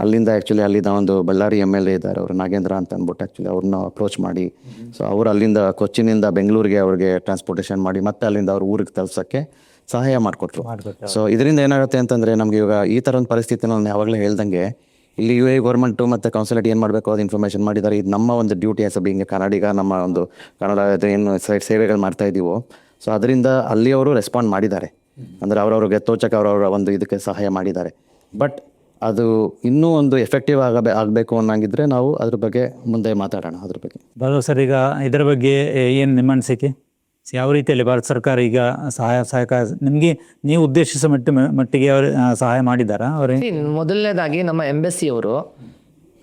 ಅಲ್ಲಿಂದ ಆ್ಯಕ್ಚುಲಿ ಅಲ್ಲಿಂದ ಒಂದು ಬಳ್ಳಾರಿ MLA ಇದ್ದಾರೆ ಅವರು ನಾಗೇಂದ್ರ ಅಂತ ಅಂದ್ಬಿಟ್ಟು ಆ್ಯಕ್ಚುಲಿ ಅವ್ರನ್ನ ಅಪ್ರೋಚ್ ಮಾಡಿ ಸೊ ಅವ್ರು ಅಲ್ಲಿಂದ ಕೊಚ್ಚಿನಿಂದ ಬೆಂಗಳೂರಿಗೆ ಅವ್ರಿಗೆ ಟ್ರಾನ್ಸ್ಪೋರ್ಟೇಷನ್ ಮಾಡಿ ಮತ್ತೆ ಅಲ್ಲಿಂದ ಅವ್ರ ಊರಿಗೆ ತಲುಪ್ಸೋಕ್ಕೆ ಸಹಾಯ ಮಾಡಿಕೊಟ್ರು. ಸೊ ಇದರಿಂದ ಏನಾಗುತ್ತೆ ಅಂತಂದರೆ ನಮಗೆ ಇವಾಗ ಈ ಥರ ಒಂದು ಪರಿಸ್ಥಿತಿ ನಾನು ಯಾವಾಗಲೇ ಹೇಳ್ದಂಗೆ ಇಲ್ಲಿ UAE ಗೌರ್ಮೆಂಟು ಮತ್ತು ಕೌನ್ಸಿಲೇಟ್ ಏನು ಮಾಡಬೇಕು ಅದು ಇನ್ಫಾರ್ಮೇಷನ್ ಮಾಡಿದ್ದಾರೆ. ಇದು ನಮ್ಮ ಒಂದು ಡ್ಯೂಟಿ ಆಸ್ ಹಿಂಗೆ ಕನ್ನಡಿಗ, ನಮ್ಮ ಒಂದು ಕನ್ನಡ ಏನು ಸೇವೆಗಳು ಮಾಡ್ತಾ ಇದ್ದೀವೋ, ಸೊ ಅದರಿಂದ ಅಲ್ಲಿಯವರು ರೆಸ್ಪಾಂಡ್ ಮಾಡಿದ್ದಾರೆ. ಅಂದರೆ ಅವ್ರವ್ರಿಗೆ ತೋಚಕ್ಕೆ ಅವರವರ ಒಂದು ಇದಕ್ಕೆ ಸಹಾಯ ಮಾಡಿದ್ದಾರೆ. ಬಟ್ ಅದು ಇನ್ನೂ ಒಂದು ಎಫೆಕ್ಟಿವ್ ಆಗಬೇಕು ಅನ್ನಂಗಿದ್ರೆ ನಾವು ಅದ್ರ ಬಗ್ಗೆ ಮುಂದೆ ಮಾತಾಡೋಣ. ಅದ್ರ ಬಗ್ಗೆ ಬರೋ ಸರ್, ಈಗ ಇದರ ಬಗ್ಗೆ ಏನು ನಿಮ್ಮ ಅನಿಸಿಕೆ? ಯಾವ ರೀತಿಯಲ್ಲಿ ಭಾರತ ಸರ್ಕಾರ ಈಗ ಸಹಾಯಕ ನಿಮಗೆ ನೀವು ಉದ್ದೇಶಿಸೋ ಮಟ್ಟಿಗೆ ಅವರು ಸಹಾಯ ಮಾಡಿದ್ದಾರಾ? ಅವರೇ ಮೊದಲನೇದಾಗಿ ನಮ್ಮ ಎಂಬೆಸಿಯವರು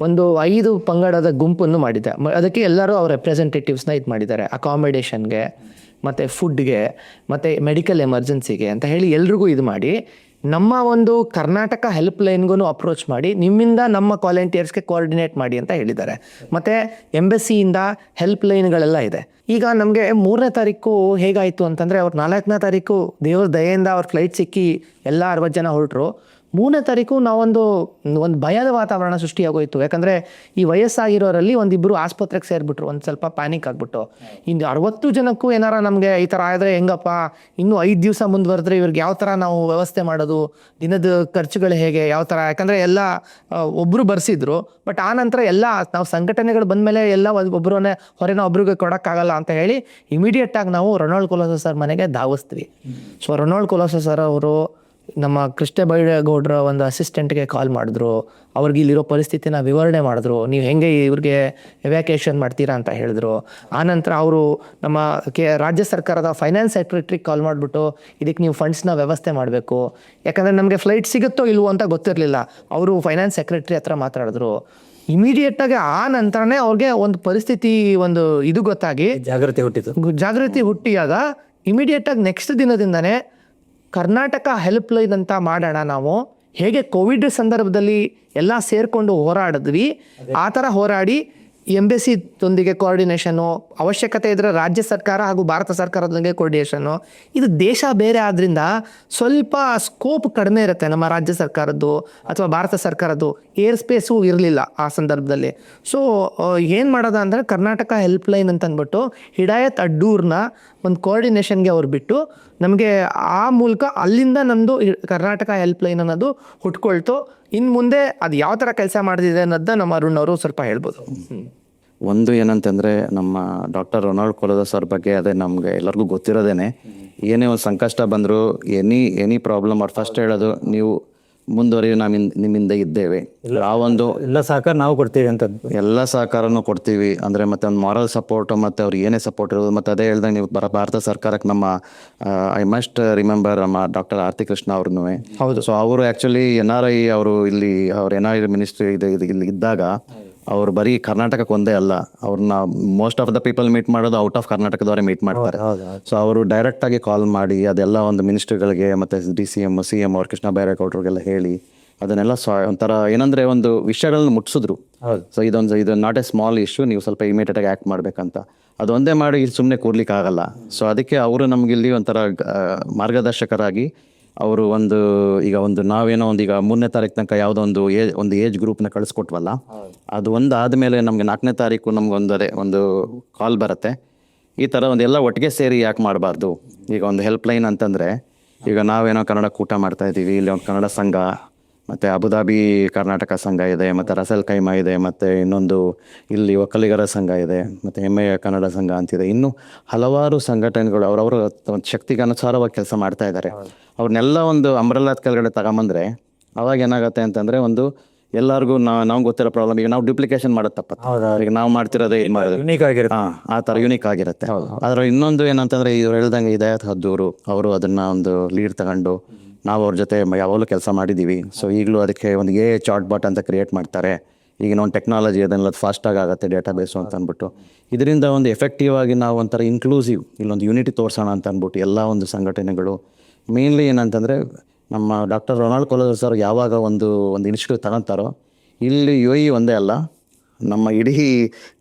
ಒಂದು 5 ಪಂಗಡದ ಗುಂಪನ್ನು ಮಾಡಿದೆ. ಅದಕ್ಕೆ ಎಲ್ಲರೂ ಅವ್ರ ರೆಪ್ರೆಸೆಂಟೇಟಿವ್ಸ್ನ ಇದು ಮಾಡಿದ್ದಾರೆ. ಅಕಾಮಿಡೇಷನ್ಗೆ ಮತ್ತು ಫುಡ್ಗೆ ಮತ್ತು ಮೆಡಿಕಲ್ ಎಮರ್ಜೆನ್ಸಿಗೆ ಅಂತ ಹೇಳಿ ಎಲ್ರಿಗೂ ಇದು ಮಾಡಿ ನಮ್ಮ ಒಂದು ಕರ್ನಾಟಕ ಹೆಲ್ಪ್ ಲೈನ್ಗೂ ಅಪ್ರೋಚ್ ಮಾಡಿ ನಿಮ್ಮಿಂದ ನಮ್ಮ ವಾಲಂಟಿಯರ್ಸ್ಗೆ ಕೋಆರ್ಡಿನೇಟ್ ಮಾಡಿ ಅಂತ ಹೇಳಿದ್ದಾರೆ. ಮತ್ತು ಎಂಬೆಸಿಯಿಂದ ಹೆಲ್ಪ್ ಲೈನ್ಗಳೆಲ್ಲ ಇದೆ. ಈಗ ನಮಗೆ 3ನೇ ತಾರೀಕು ಹೇಗಾಯಿತು ಅಂತಂದರೆ ಅವ್ರು 4ನೇ ತಾರೀಕು ದೇವ್ರ ದಯೆಯಿಂದ ಅವ್ರ ಫ್ಲೈಟ್ ಸಿಕ್ಕಿ ಎಲ್ಲ 60 ಜನ ಹೊರಟರು. 3ನೇ ತಾರೀಕು ನಾವೊಂದು ಭಯದ ವಾತಾವರಣ ಸೃಷ್ಟಿಯಾಗೋಯಿತು. ಯಾಕಂದರೆ ಈ ವಯಸ್ಸಾಗಿರೋರಲ್ಲಿ ಒಂದಿಬ್ಬರು ಆಸ್ಪತ್ರೆಗೆ ಸೇರಿಬಿಟ್ರು, ಒಂದು ಸ್ವಲ್ಪ ಪ್ಯಾನಿಕ್ ಆಗಿಬಿಟ್ಟು. ಇನ್ನು 60 ಜನಕ್ಕೂ ಏನಾರ ನಮಗೆ ಈ ಥರ ಆದರೆ ಹೆಂಗಪ್ಪ, ಇನ್ನೂ 5 ದಿವಸ ಮುಂದುವರೆದ್ರೆ ಇವ್ರಿಗೆ ಯಾವ ಥರ ನಾವು ವ್ಯವಸ್ಥೆ ಮಾಡೋದು, ದಿನದ ಖರ್ಚುಗಳು ಹೇಗೆ, ಯಾವ ಥರ, ಯಾಕಂದರೆ ಎಲ್ಲ ಒಬ್ಬರು ಬರ್ಸಿದ್ರು. ಬಟ್ ಆ ನಂತರ ಎಲ್ಲ ನಾವು ಸಂಘಟನೆಗಳು ಬಂದಮೇಲೆ ಎಲ್ಲ ಒಬ್ಬರನ್ನೇ ಹೊರನ ಒಬ್ರಿಗೆ ಕೊಡೋಕ್ಕಾಗಲ್ಲ ಅಂತ ಹೇಳಿ ಇಮಿಡಿಯೇಟಾಗಿ ನಾವು ರೊನಾಲ್ಡ್ ಕೊಲೋಸೋ ಸರ್ ಮನೆಗೆ ಧಾವಿಸ್ತೀವಿ. ಸೊ ರೊನಾಲ್ಡ್ ಕೊಲೋಸೋ ಸರ್ ಅವರು ನಮ್ಮ ಕೃಷ್ಣ ಬೈರೇಗೌಡರ ಒಂದು ಅಸಿಸ್ಟೆಂಟ್ಗೆ ಕಾಲ್ ಮಾಡಿದ್ರು. ಅವ್ರಿಗೆ ಇಲ್ಲಿರೋ ಪರಿಸ್ಥಿತಿನ ವಿವರಣೆ ಮಾಡಿದ್ರು. ನೀವು ಹೆಂಗೆ ಇವ್ರಿಗೆ ಎವ್ಯಾಕ್ಯುಯೇಷನ್ ಮಾಡ್ತೀರಾ ಅಂತ ಹೇಳಿದ್ರು. ಆನಂತರ ಅವರು ನಮ್ಮ ರಾಜ್ಯ ಸರ್ಕಾರದ ಫೈನಾನ್ಸ್ ಸೆಕ್ರೆಟ್ರಿಗೆ ಕಾಲ್ ಮಾಡಿಬಿಟ್ಟು ಇದಕ್ಕೆ ನೀವು ಫಂಡ್ಸ್ನ ವ್ಯವಸ್ಥೆ ಮಾಡಬೇಕು, ಯಾಕಂದರೆ ನಮಗೆ ಫ್ಲೈಟ್ ಸಿಗುತ್ತೋ ಇಲ್ವೋ ಅಂತ ಗೊತ್ತಿರಲಿಲ್ಲ. ಅವರು ಫೈನಾನ್ಸ್ ಸೆಕ್ರೆಟ್ರಿ ಹತ್ರ ಮಾತಾಡಿದ್ರು. ಇಮಿಡಿಯೇಟಾಗಿ ಆ ನಂತರನೇ ಅವ್ರಿಗೆ ಒಂದು ಪರಿಸ್ಥಿತಿ ಒಂದು ಇದು ಗೊತ್ತಾಗಿ ಜಾಗೃತಿ ಹುಟ್ಟಿಯಾಗ ಇಮಿಡಿಯೇಟಾಗಿ ನೆಕ್ಸ್ಟ್ ದಿನದಿಂದನೇ ಕರ್ನಾಟಕ ಹೆಲ್ಪ್ ಲೈನ್ ಅಂತ ಮಾಡೋಣ, ನಾವು ಹೇಗೆ ಕೋವಿಡ್ ಸಂದರ್ಭದಲ್ಲಿ ಎಲ್ಲ ಸೇರಿಕೊಂಡು ಹೋರಾಡಿದ್ವಿ ಆ ಥರ ಹೋರಾಡಿ ಎಂಬೆಸಿದೊಂದಿಗೆ ಕೋಆರ್ಡಿನೇಷನು, ಅವಶ್ಯಕತೆ ಇದ್ದರೆ ರಾಜ್ಯ ಸರ್ಕಾರ ಹಾಗೂ ಭಾರತ ಸರ್ಕಾರದೊಂದಿಗೆ ಕೋಆರ್ಡಿನೇಷನು. ಇದು ದೇಶ ಬೇರೆ ಆದ್ದರಿಂದ ಸ್ವಲ್ಪ ಸ್ಕೋಪ್ ಕಡಿಮೆ ಇರುತ್ತೆ ನಮ್ಮ ರಾಜ್ಯ ಸರ್ಕಾರದ್ದು ಅಥವಾ ಭಾರತ ಸರ್ಕಾರದ್ದು. ಏರ್ ಸ್ಪೇಸು ಇರಲಿಲ್ಲ ಆ ಸಂದರ್ಭದಲ್ಲಿ. ಸೊ ಏನು ಮಾಡೋದು ಅಂದರೆ ಕರ್ನಾಟಕ ಹೆಲ್ಪ್ ಲೈನ್ ಅಂತ ಅಂದ್ಬಿಟ್ಟು ಹಿಡಾಯತ್ ಅಡ್ಡೂರ್ನ ಒಂದು ಕೋಆರ್ಡಿನೇಷನ್ಗೆ ಅವ್ರು ಬಿಟ್ಟು ನಮಗೆ ಆ ಮೂಲಕ ಅಲ್ಲಿಂದ ನಮ್ಮದು ಕರ್ನಾಟಕ ಹೆಲ್ಪ್ ಲೈನ್ ಅನ್ನೋದು ಹುಟ್ಕೊಳ್ತು. ಇನ್ನು ಮುಂದೆ ಅದು ಯಾವ ಥರ ಕೆಲಸ ಮಾಡ್ತಿದೆ ಅನ್ನೋದನ್ನ ನಮ್ಮ ಅರುಣ್ ಅವರು ಸ್ವಲ್ಪ ಹೇಳ್ಬೋದು. ಒಂದು ಏನಂತಂದರೆ ನಮ್ಮ ಡಾಕ್ಟರ್ ರೊನಾಲ್ಡ್ ಕೊಲೋಸೋ ಸರ್ ಬಗ್ಗೆ ಅದೇ ನಮಗೆ ಎಲ್ಲರಿಗೂ ಗೊತ್ತಿರೋದೇನೆ. ಏನೇ ಒಂದು ಸಂಕಷ್ಟ ಬಂದರೂ ಎನಿ ಪ್ರಾಬ್ಲಮ್ ಅವ್ರು ಫಸ್ಟ್ ಹೇಳೋದು, ನೀವು ಮುಂದುವರಿ, ನಾವು ನಿಮ್ಮಿಂದ ಇದ್ದೇವೆ, ನಾವೊಂದು ಎಲ್ಲ ಸಹಕಾರ ನಾವು ಕೊಡ್ತೀವಿ ಅಂತ, ಎಲ್ಲ ಸಹಕಾರನೂ ಕೊಡ್ತೀವಿ ಅಂದರೆ ಮತ್ತೆ ಒಂದು ಮಾರಲ್ ಸಪೋರ್ಟು ಮತ್ತು ಅವ್ರಿಗೆ ಏನೇ ಸಪೋರ್ಟ್ ಇರೋದು. ಮತ್ತು ಅದೇ ಹೇಳ್ದಂಗೆ ನೀವು ಭಾರತ ಸರ್ಕಾರಕ್ಕೆ ನಮ್ಮ ಐ ಮಸ್ಟ್ ರಿಮೆಂಬರ್ ನಮ್ಮ ಡಾಕ್ಟರ್ ಆರತಿ ಕೃಷ್ಣ ಅವ್ರನ್ನೂ. ಹೌದು. ಸೊ ಅವರು ಆ್ಯಕ್ಚುಲಿ NRI ಅವರು ಇಲ್ಲಿ ಅವ್ರು NRI ಮಿನಿಸ್ಟ್ರಿ ಇಲ್ಲಿ ಇದ್ದಾಗ ಅವ್ರು ಬರೀ ಕರ್ನಾಟಕಕ್ಕೆ ಒಂದೇ ಅಲ್ಲ, ಅವ್ರನ್ನ most of the people meet ಮಾಡೋದು ಔಟ್ ಆಫ್ ಕರ್ನಾಟಕದವರೇ ಮೀಟ್ ಮಾಡ್ತಾರೆ. ಸೊ ಅವರು ಡೈರೆಕ್ಟಾಗಿ ಕಾಲ್ ಮಾಡಿ ಅದೆಲ್ಲ ಒಂದು ಮಿನಿಸ್ಟ್ರಿಗಳಿಗೆ ಮತ್ತು DCM CM ಅವ್ರು ಕೃಷ್ಣ ಬೈರೇಗೌಡರಿಗೆಲ್ಲ ಹೇಳಿ ಅದನ್ನೆಲ್ಲ ಒಂಥರ ಏನಂದರೆ ಒಂದು ವಿಷಯಗಳನ್ನ ಮುಟ್ಟಿಸಿದ್ರು. ಹೌದು. ಸೊ ಇದು ನಾಟ್ ಎ ಸ್ಮಾಲ್ ಇಶ್ಯೂ, ನೀವು ಸ್ವಲ್ಪ ಇಮಿಡಿಯೇಟಾಗಿ ಆ್ಯಕ್ಟ್ ಮಾಡಬೇಕಂತ. ಅದೊಂದೇ ಮಾಡಿ ಇಲ್ಲಿ ಸುಮ್ಮನೆ ಕೂರ್ಲಿಕ್ಕೆ ಆಗಲ್ಲ. ಸೊ ಅದಕ್ಕೆ ಅವರು ನಮಗಿಲ್ಲಿ ಒಂಥರ ಮಾರ್ಗದರ್ಶಕರಾಗಿ ಅವರು ಈಗ ನಾವೇನೋ ಈಗ 3ನೇ ತಾರೀಕು ತನಕ ಯಾವುದೋ ಒಂದು ಏಜ್ ಗ್ರೂಪ್ನ ಕಳಿಸ್ಕೊಟ್ವಲ್ಲ, ಅದು ಆದಮೇಲೆ ನಮಗೆ 4ನೇ ತಾರೀಕು ನಮ್ಗೆ ಒಂದು ಕಾಲ್ ಬರುತ್ತೆ, ಈ ಥರ ಎಲ್ಲ ಒಟ್ಟಿಗೆ ಸೇರಿ ಯಾಕೆ ಮಾಡಬಾರ್ದು. ಈಗ ಒಂದು ಹೆಲ್ಪ್ಲೈನ್ ಅಂತಂದರೆ, ಈಗ ನಾವೇನೋ ಕನ್ನಡ ಕೂಟ ಮಾಡ್ತಾ ಇದ್ದೀವಿ, ಇಲ್ಲಿ ಒಂದು ಕನ್ನಡ ಸಂಘ, ಮತ್ತು ಅಬುದಾಬಿ ಕರ್ನಾಟಕ ಸಂಘ ಇದೆ, ಮತ್ತು ರಸಲ್ ಕೈಮಾ ಇದೆ, ಮತ್ತು ಇನ್ನೊಂದು ಇಲ್ಲಿ ಒಕ್ಕಲಿಗರ ಸಂಘ ಇದೆ, ಮತ್ತು ಹೆಮ್ಮೆಯ ಕನ್ನಡ ಸಂಘ ಅಂತಿದೆ. ಇನ್ನೂ ಹಲವಾರು ಸಂಘಟನೆಗಳು ಅವರವರ ಒಂದು ಶಕ್ತಿಗೆ ಅನುಸಾರವಾಗಿ ಕೆಲಸ ಮಾಡ್ತಾ ಇದ್ದಾರೆ. ಅವ್ರನ್ನೆಲ್ಲ ಒಂದು ಅಂಬ್ರೆಲಾದ ಕೆಳಗಡೆ ತಗೊಂಬಂದರೆ ಅವಾಗ ಏನಾಗುತ್ತೆ ಅಂತಂದರೆ, ಎಲ್ಲರಿಗೂ ನಾವು ಗೊತ್ತಿರೋ ಪ್ರಾಬ್ಲಮ್, ಈಗ ನಾವು ಡ್ಯೂಪ್ಲಿಕೇಶನ್ ಮಾಡೋದು ತಪ್ಪತ್ತೆ. ಈಗ ನಾವು ಮಾಡ್ತಿರೋದೇ ಯುನೀಕ್ ಆಗಿರುತ್ತೆ. ಆ ಥರ ಯುನೀಕ್ ಆಗಿರುತ್ತೆ. ಅದರ ಇನ್ನೊಂದು ಏನಂತಂದರೆ, ಇವ್ರು ಹೇಳ್ದಂಗೆ ಹಿದಾಯತ್ ಹದ್ದೂರು ಅವರು ಅದನ್ನು ಒಂದು ಲೀಡ್ ತಗೊಂಡು ನಾವು ಅವ್ರ ಜೊತೆ ಯಾವಾಗಲೂ ಕೆಲಸ ಮಾಡಿದ್ದೀವಿ. ಸೊ ಈಗಲೂ ಅದಕ್ಕೆ ಒಂದು ಚಾಟ್ ಬಾಟ್ ಅಂತ ಕ್ರಿಯೇಟ್ ಮಾಡ್ತಾರೆ. ಈಗಿನ ಒಂದು ಟೆಕ್ನಾಲಜಿ ಅದನ್ನೆಲ್ಲ ಫಾಸ್ಟಾಗಿ ಆಗುತ್ತೆ ಡೇಟಾಬೇಸು ಅಂತ ಅಂದ್ಬಿಟ್ಟು, ಇದರಿಂದ ಒಂದು ಎಫೆಕ್ಟಿವ್ ಆಗಿ ನಾವು ಒಂಥರ ಇನ್ಕ್ಲೂಸಿವ್ ಇಲ್ಲೊಂದು ಯೂನಿಟಿ ತೋರಿಸೋಣ ಅಂತ ಅಂದ್ಬಿಟ್ಟು ಎಲ್ಲ ಒಂದು ಸಂಘಟನೆಗಳು, ಮೇನ್ಲಿ ಏನಂತಂದರೆ ನಮ್ಮ ಡಾಕ್ಟರ್ ರೊನಾಲ್ಡ್ ಕೊಲಸೋ ಸರ್ ಯಾವಾಗ ಒಂದು ಇನಿಷಿಯೇಟಿವ್ ತಗೊತಾರೋ, ಇಲ್ಲಿ UAE ಒಂದೇ ಅಲ್ಲ, ನಮ್ಮ ಇಡೀ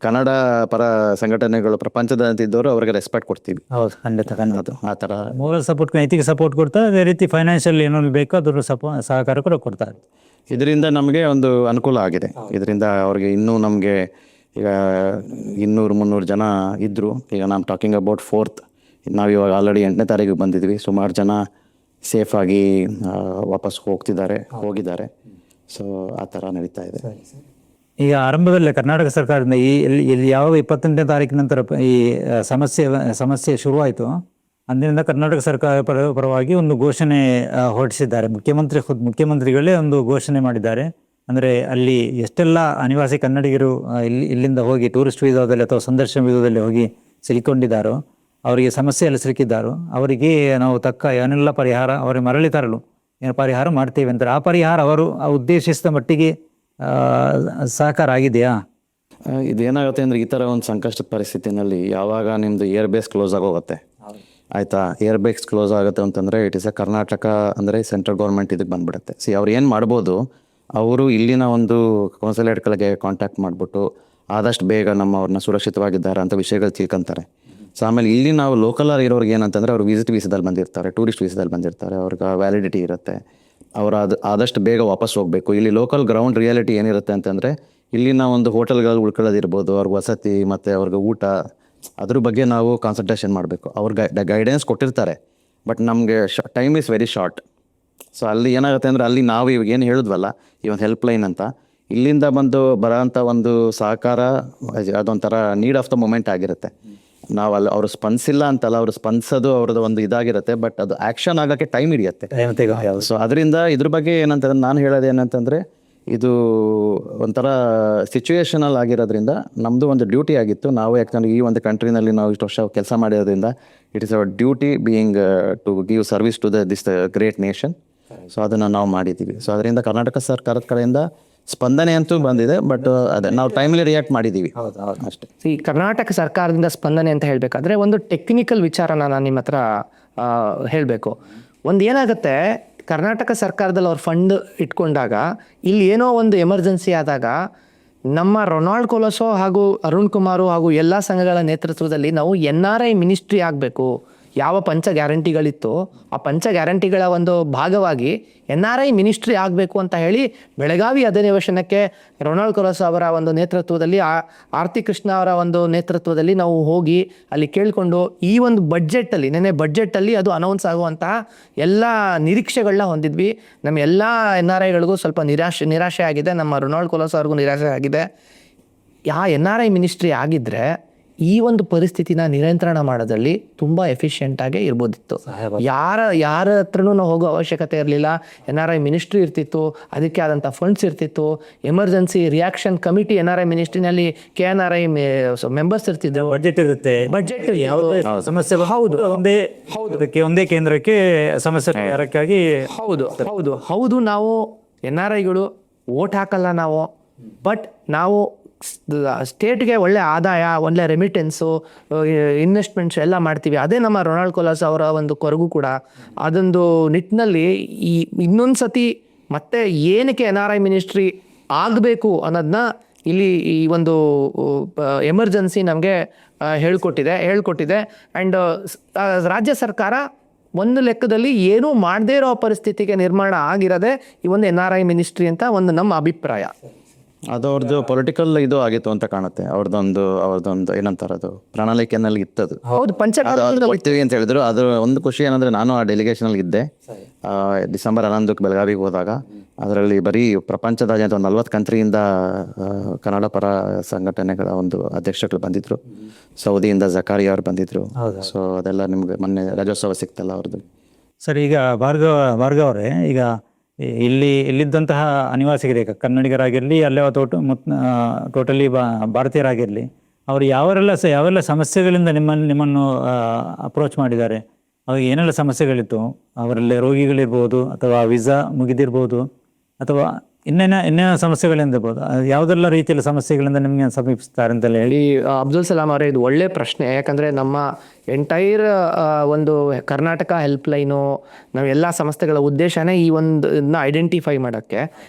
ಕನ್ನಡ ಪರ ಸಂಘಟನೆಗಳು ಪ್ರಪಂಚದಂತ ಇದ್ದವರು ಅವ್ರಿಗೆ ರೆಸ್ಪೆಕ್ಟ್ ಕೊಡ್ತೀವಿ. ಹೌದು, ಖಂಡಿತ ಖಂಡಿತ. ಆ ಥರ ಮೋರಲ್ ಸಪೋರ್ಟ್, ನೈತಿಕ ಸಪೋರ್ಟ್ ಕೊಡ್ತಾರೆ, ಅದೇ ರೀತಿ ಫೈನಾನ್ಷಿಯಲ್ ಏನೋ ಬೇಕೋ ಅದ್ರ ಸಹಕಾರ ಕೂಡ ಕೊಡ್ತಾರೆ. ಇದರಿಂದ ನಮಗೆ ಒಂದು ಅನುಕೂಲ ಆಗಿದೆ. ಇದರಿಂದ ಅವ್ರಿಗೆ ಇನ್ನೂ ನಮಗೆ ಈಗ 200-300 ಜನ ಇದ್ದರು. ಈಗ ನಾನು ಟಾಕಿಂಗ್ ಅಬೌಟ್ 4th, ನಾವು ಇವಾಗ ಆಲ್ರೆಡಿ 8ನೇ ತಾರೀಕಿಗೆ ಬಂದಿದ್ವಿ. ಸುಮಾರು ಜನ ಸೇಫಾಗಿ ವಾಪಸ್ ಹೋಗಿದ್ದಾರೆ. ಸೊ ಆ ಥರ ನಡೀತಾ ಇದೆ. ಈಗ ಆರಂಭದಲ್ಲೇ ಕರ್ನಾಟಕ ಸರ್ಕಾರದಿಂದ ಇಲ್ಲಿ ಯಾವಾಗ 28ನೇ ತಾರೀಕಿನ ನಂತರ ಈ ಸಮಸ್ಯೆ ಶುರುವಾಯಿತು, ಅಂದಿನಿಂದ ಕರ್ನಾಟಕ ಸರ್ಕಾರ ಪರವಾಗಿ ಒಂದು ಘೋಷಣೆ ಹೊರಡಿಸಿದ್ದಾರೆ. ಮುಖ್ಯಮಂತ್ರಿಗಳೇ ಒಂದು ಘೋಷಣೆ ಮಾಡಿದ್ದಾರೆ. ಅಂದರೆ ಅಲ್ಲಿ ಎಷ್ಟೆಲ್ಲ ಅನಿವಾಸಿ ಕನ್ನಡಿಗರು ಇಲ್ಲಿಂದ ಹೋಗಿ ಟೂರಿಸ್ಟ್ ವೀಸಾದಲ್ಲಿ ಅಥವಾ ಸಂದರ್ಶನ ವೀಸಾದಲ್ಲಿ ಹೋಗಿ ಸಿಲುಕೊಂಡಿದ್ದಾರೋ, ಅವರಿಗೆ ಸಮಸ್ಯೆಯಲ್ಲಿ ಸಿಲುಕಿದ್ದಾರೋ, ಅವರಿಗೆ ನಾವು ಏನೆಲ್ಲ ಪರಿಹಾರ ಅವರಿಗೆ ಮರಳಿ ತರಲು ಏನು ಪರಿಹಾರ ಮಾಡ್ತೇವೆ ಅಂತಾರೆ. ಆ ಪರಿಹಾರ ಅವರು ಉದ್ದೇಶಿಸಿದ ಮಟ್ಟಿಗೆ ಸಹಕಾರ ಆಗಿದೆಯಾ? ಇದೇನಾಗುತ್ತೆ ಅಂದರೆ, ಈ ಥರ ಒಂದು ಸಂಕಷ್ಟದ ಪರಿಸ್ಥಿತಿನಲ್ಲಿ ಯಾವಾಗ ನಿಮ್ಮದು ಏರ್ ಬೇಸ್ ಕ್ಲೋಸ್ ಆಗೋಗುತ್ತೆ, ಆಯಿತಾ, ಏರ್ ಬೇಸ್ ಕ್ಲೋಸ್ ಆಗುತ್ತೆ ಅಂತಂದರೆ ಇಟ್ ಇಸ್ ಕರ್ನಾಟಕ ಅಂದರೆ ಸೆಂಟ್ರಲ್ ಗೌರ್ಮೆಂಟ್ ಇದಕ್ಕೆ ಬಂದ್ಬಿಡುತ್ತೆ. ಅವ್ರು ಏನು ಮಾಡ್ಬೋದು, ಅವರು ಇಲ್ಲಿನ ಒಂದು ಕೌನ್ಸಿಲೇಟ್ಗಳಿಗೆ ಕಾಂಟ್ಯಾಕ್ಟ್ ಮಾಡಿಬಿಟ್ಟು ಆದಷ್ಟು ಬೇಗ ಅವ್ರನ್ನ ಸುರಕ್ಷಿತವಾಗಿದ್ದಾರೆ ಅಂತ ವಿಷಯಗಳು ತಿಳ್ಕೊತಾರೆ. ಸೊ ಆಮೇಲೆ ಇಲ್ಲಿ ನಾವು ಲೋಕಲ್ ಇರೋರಿಗೆ ಏನಂತಂದರೆ, ಅವರು ವಿಸಿಟ್ ವೀಸಾದಲ್ಲಿ ಬಂದಿರ್ತಾರೆ, ಟೂರಿಸ್ಟ್ ವೀಸಾದಲ್ಲಿ ಬಂದಿರ್ತಾರೆ, ಅವ್ರಿಗೆ ವ್ಯಾಲಿಡಿಟಿ ಇರುತ್ತೆ, ಅವರು ಆದಷ್ಟು ಬೇಗ ವಾಪಸ್ ಹೋಗಬೇಕು. ಇಲ್ಲಿ ಲೋಕಲ್ ಗ್ರೌಂಡ್ ರಿಯಾಲಿಟಿ ಏನಿರುತ್ತೆ ಅಂತಂದರೆ, ಇಲ್ಲಿನ ಒಂದು ಹೋಟೆಲ್ಗಳಲ್ಲಿ ಉಳ್ಕೊಳ್ಳೋದಿರ್ಬೋದು, ಅವ್ರಿಗೆ ವಸತಿ ಮತ್ತು ಅವ್ರಿಗೆ ಊಟ, ಅದ್ರ ಬಗ್ಗೆ ನಾವು ಕಾನ್ಸಂಟ್ರೇಷನ್ ಮಾಡಬೇಕು. ಅವ್ರಿಗೆ ಗೈಡೆನ್ಸ್ ಕೊಟ್ಟಿರ್ತಾರೆ, ಬಟ್ ನಮಗೆ time is very short. So ಅಲ್ಲಿ ಏನಾಗುತ್ತೆ ಅಂದರೆ, ಅಲ್ಲಿ ನಾವು ಇವಾಗ ಏನು ಹೇಳಿದ್ವಲ್ಲ, ಈ ಒಂದು ಹೆಲ್ಪ್ಲೈನ್ ಅಂತ, ಇಲ್ಲಿಂದ ಬರೋಂಥ ಒಂದು ಸಹಕಾರ ಅದೊಂಥರ ನೀಡ್ ಆಫ್ ದ ಮೂಮೆಂಟ್ ಆಗಿರುತ್ತೆ. ನಾವು ಅಲ್ಲಿ ಅವರು ಸ್ಪಂದಿಸಿಲ್ಲ ಅಂತಲ್ಲ, ಅವರು ಸ್ಪಂದಿಸೋದು ಅವ್ರದ್ದು ಒಂದು ಇದಾಗಿರುತ್ತೆ, ಬಟ್ ಅದು ಆ್ಯಕ್ಷನ್ ಆಗೋಕ್ಕೆ ಟೈಮ್ ಹಿಡಿಯುತ್ತೆ. ಸೊ ಅದರಿಂದ ಇದ್ರ ಬಗ್ಗೆ ಏನಂತಂದ್ರೆ, ನಾನು ಹೇಳೋದು ಏನಂತಂದರೆ, ಇದು ಒಂಥರ ಸಿಚುವೇಶನಲ್ ಆಗಿರೋದ್ರಿಂದ ನಮ್ಮದು ಒಂದು ಡ್ಯೂಟಿ ಆಗಿತ್ತು. ನಾವು ಯಾಕಂದರೆ ಈ ಒಂದು ಕಂಟ್ರಿನಲ್ಲಿ ನಾವು ಇಷ್ಟು ವರ್ಷ ಕೆಲಸ ಮಾಡಿರೋದ್ರಿಂದ it is our duty being to give service to this great nation. So ಅದನ್ನು ನಾವು ಮಾಡಿದ್ದೀವಿ. ಸೊ ಅದರಿಂದ ಕರ್ನಾಟಕ ಸರ್ಕಾರದ ಕಡೆಯಿಂದ ಸ್ಪಂದನೆ ಅಂತೂ ಬಂದಿದೆ, ಬಟ್ ಅದೇ ನಾವು ಟೈಮ್ಲಿ ರಿಯಾಕ್ಟ್ ಮಾಡಿದ್ದೀವಿ ಅಷ್ಟೇ. ಈ ಕರ್ನಾಟಕ ಸರ್ಕಾರದಿಂದ ಸ್ಪಂದನೆ ಅಂತ ಹೇಳಬೇಕಾದ್ರೆ ಒಂದು ಟೆಕ್ನಿಕಲ್ ವಿಚಾರನ ನಾನು ನಿಮ್ಮ ಹತ್ರ ಹೇಳಬೇಕು. ಒಂದು ಏನಾಗುತ್ತೆ, ಕರ್ನಾಟಕ ಸರ್ಕಾರದಲ್ಲಿ ಅವ್ರು ಫಂಡ್ ಇಟ್ಕೊಂಡಾಗ ಇಲ್ಲಿ ಏನೋ ಒಂದು ಎಮರ್ಜೆನ್ಸಿ ಆದಾಗ ನಮ್ಮ ರೊನಾಲ್ಡ್ ಕೊಲಸೋ ಹಾಗೂ ಅರುಣ್ ಕುಮಾರು ಹಾಗೂ ಎಲ್ಲ ಸಂಘಗಳ ನೇತೃತ್ವದಲ್ಲಿ ನಾವು NRI ಮಿನಿಸ್ಟ್ರಿ ಆಗಬೇಕು. ಯಾವ ಪಂಚ ಗ್ಯಾರಂಟಿಗಳಿತ್ತು ಆ ಪಂಚ ಗ್ಯಾರಂಟಿಗಳ ಒಂದು ಭಾಗವಾಗಿ NRI ಮಿನಿಸ್ಟ್ರಿ ಆಗಬೇಕು ಅಂತ ಹೇಳಿ ಬೆಳಗಾವಿ ಅಧಿವೇಶನಕ್ಕೆ ರೊನಾಲ್ಡ್ ಕೊಲಸೋ ಅವರ ಒಂದು ನೇತೃತ್ವದಲ್ಲಿ, ಆರ್ತಿ ಕೃಷ್ಣ ಅವರ ಒಂದು ನೇತೃತ್ವದಲ್ಲಿ ನಾವು ಹೋಗಿ ಅಲ್ಲಿ ಕೇಳಿಕೊಂಡು ಈ ಒಂದು ಬಡ್ಜೆಟಲ್ಲಿ, ನೆನ್ನೆ ಬಡ್ಜೆಟಲ್ಲಿ ಅದು ಅನೌನ್ಸ್ ಆಗುವಂತಹ ಎಲ್ಲ ನಿರೀಕ್ಷೆಗಳನ್ನ ಹೊಂದಿದ್ವಿ. ನಮ್ಮ ಎಲ್ಲ NRIಗಳಿಗೂ ಸ್ವಲ್ಪ ನಿರಾಶೆ ಆಗಿದೆ. ನಮ್ಮ ರೊನಾಲ್ಡ್ ಕೊಲಸೋ ಅವ್ರಿಗೂ ನಿರಾಶೆ ಆಗಿದೆ. NRI ಮಿನಿಸ್ಟ್ರಿ ಆಗಿದ್ದರೆ ಈ ಒಂದು ಪರಿಸ್ಥಿತಿನ ನಿಯಂತ್ರಣ ಮಾಡೋದ್ರಲ್ಲಿ ತುಂಬ ಎಫಿಷಿಯೆಂಟಾಗೇ ಇರ್ಬೋದಿತ್ತು. ಯಾರ ಹತ್ರನೂ ನಾವು ಹೋಗೋ ಅವಶ್ಯಕತೆ ಇರಲಿಲ್ಲ. NRI ಮಿನಿಸ್ಟ್ರಿ ಇರ್ತಿತ್ತು, ಅದಕ್ಕೆ ಆದಂಥ ಫಂಡ್ಸ್ ಇರ್ತಿತ್ತು. Emergency reaction committee NRI ಮಿನಿಸ್ಟ್ರಿನಲ್ಲಿ KNRI members ಇರ್ತಿದ್ರು. ಬಜೆಟ್ ಇರುತ್ತೆ, ಬಜೆಟ್ ಯಾವುದೇ ಸಮಸ್ಯೆ ಒಂದೇ ಕೇಂದ್ರಕ್ಕೆ ಸಮಸ್ಯೆ ಪರಿಹಾರಕ್ಕಾಗಿ. ಹೌದು ನಾವು NRIಗಳು ವೋಟ್ ಹಾಕಲ್ಲ ನಾವು, ಬಟ್ ನಾವು ಸ್ಟೇಟ್ಗೆ ಒಳ್ಳೆ ಆದಾಯ, ಒಳ್ಳೆ ರೆಮಿಟೆನ್ಸು, ಇನ್ವೆಸ್ಟ್ಮೆಂಟ್ಸ್ ಎಲ್ಲ ಮಾಡ್ತೀವಿ. ಅದೇ ನಮ್ಮ ರೊನಾಲ್ಡ್ ಕೊಲಸೋ ಅವರ ಒಂದು ಕೊರಗು ಕೂಡ. ಅದೊಂದು ನಿಟ್ಟಿನಲ್ಲಿ ಇನ್ನೊಂದು ಸತಿ ಮತ್ತೆ ಏನಕ್ಕೆ NRI ಮಿನಿಸ್ಟ್ರಿ ಆಗಬೇಕು ಅನ್ನೋದನ್ನ ಇಲ್ಲಿ ಈ ಒಂದು ಎಮರ್ಜೆನ್ಸಿ ನಮಗೆ ಹೇಳ್ಕೊಟ್ಟಿದೆ ಆ್ಯಂಡ್ ರಾಜ್ಯ ಸರ್ಕಾರ ಒಂದು ಲೆಕ್ಕದಲ್ಲಿ ಏನೂ ಮಾಡದೇ ಇರೋ ಪರಿಸ್ಥಿತಿಗೆ ನಿರ್ಮಾಣ ಆಗಿರೋದೇ ಈ ಒಂದು NRI ಮಿನಿಸ್ಟ್ರಿ ಅಂತ ಒಂದು ನಮ್ಮ ಅಭಿಪ್ರಾಯ. ಅದು ಅವ್ರದ್ದು ಪೊಲಿಟಿಕಲ್ ಇದು ಆಗಿತ್ತು ಅಂತ ಕಾಣುತ್ತೆ. ಅವ್ರದ್ದೊಂದು ಏನಂತಾರೆ, ಅದು ಪ್ರಣಾಳಿಕೆಯಲ್ಲಿ ಇತ್ತದು. ಹೌದು, ಹೋಗ್ತೀವಿ ಅಂತ ಹೇಳಿದ್ರು. ಅದ್ರ ಒಂದು ಖುಷಿ ಏನಂದ್ರೆ, ನಾನು ಆ ಡೆಲಿಗೇಷನ್ ಅಲ್ಲಿ ಇದ್ದೆ ಡಿಸೆಂಬರ್ 11ಕ್ಕೆ ಬೆಳಗಾವಿಗೆ ಹೋದಾಗ. ಅದರಲ್ಲಿ ಬರೀ ಪ್ರಪಂಚದಾದ್ಯಂತ ಒಂದು 40 ಕಂಟ್ರಿಯಿಂದ ಕನ್ನಡ ಪರ ಸಂಘಟನೆಗಳ ಒಂದು ಅಧ್ಯಕ್ಷಗಳು ಬಂದಿದ್ರು. ಸೌದಿಯಿಂದ ಜಕಾರಿ ಅವ್ರು ಬಂದಿದ್ರು. ಸೊ ಅದೆಲ್ಲ ನಿಮ್ಗೆ ಮೊನ್ನೆ ರಾಜ್ಯೋತ್ಸವ ಸಿಕ್ತಲ್ಲ ಅವ್ರದ್ದು. ಸರ್, ಈಗ ಭಾರ್ಗವ ಅವರೇ, ಈಗ ಇಲ್ಲಿದ್ದಂತಹ ಅನಿವಾಸಿಗರೇ, ಕನ್ನಡಿಗರಾಗಿರಲಿ ಅಲ್ಲೇ ಟೋಟಲಿ ಭಾರತೀಯರಾಗಿರಲಿ, ಅವರು ಯಾವೆಲ್ಲ ಸಮಸ್ಯೆಗಳಿಂದ ನಿಮ್ಮನ್ನು ಅಪ್ರೋಚ್ ಮಾಡಿದ್ದಾರೆ? ಅವಾಗ ಏನೆಲ್ಲ ಸಮಸ್ಯೆಗಳಿತ್ತು? ಅವರಲ್ಲಿ ರೋಗಿಗಳಿರ್ಬೋದು, ಅಥವಾ ವೀಸಾ ಮುಗಿದಿರ್ಬೋದು, ಅಥವಾ ಇನ್ನೇನ ಸಮಸ್ಯೆಗಳಿಂದ ಇರ್ಬೋದು. ಯಾವುದೆಲ್ಲ ರೀತಿಯಲ್ಲಿ ಸಮಸ್ಯೆಗಳಿಂದ ನಿಮಗೆ ಸಮೀಪಿಸ್ತಾರೆ ಅಂತಲೇ ಹೇಳಿ. ಅಬ್ದುಲ್ ಸಲಾಂ ಅವರೇ, ಇದು ಒಳ್ಳೆ ಪ್ರಶ್ನೆ. ಯಾಕಂದರೆ ನಮ್ಮ ಎಂಟೈರ್ ಒಂದು ಕರ್ನಾಟಕ ಹೆಲ್ಪ್ಲೈನು, ನಾವೆಲ್ಲ ಸಂಸ್ಥೆಗಳ ಉದ್ದೇಶನೇ ಈ ಒಂದು ಐಡೆಂಟಿಫೈ ಮಾಡೋಕ್ಕೆ.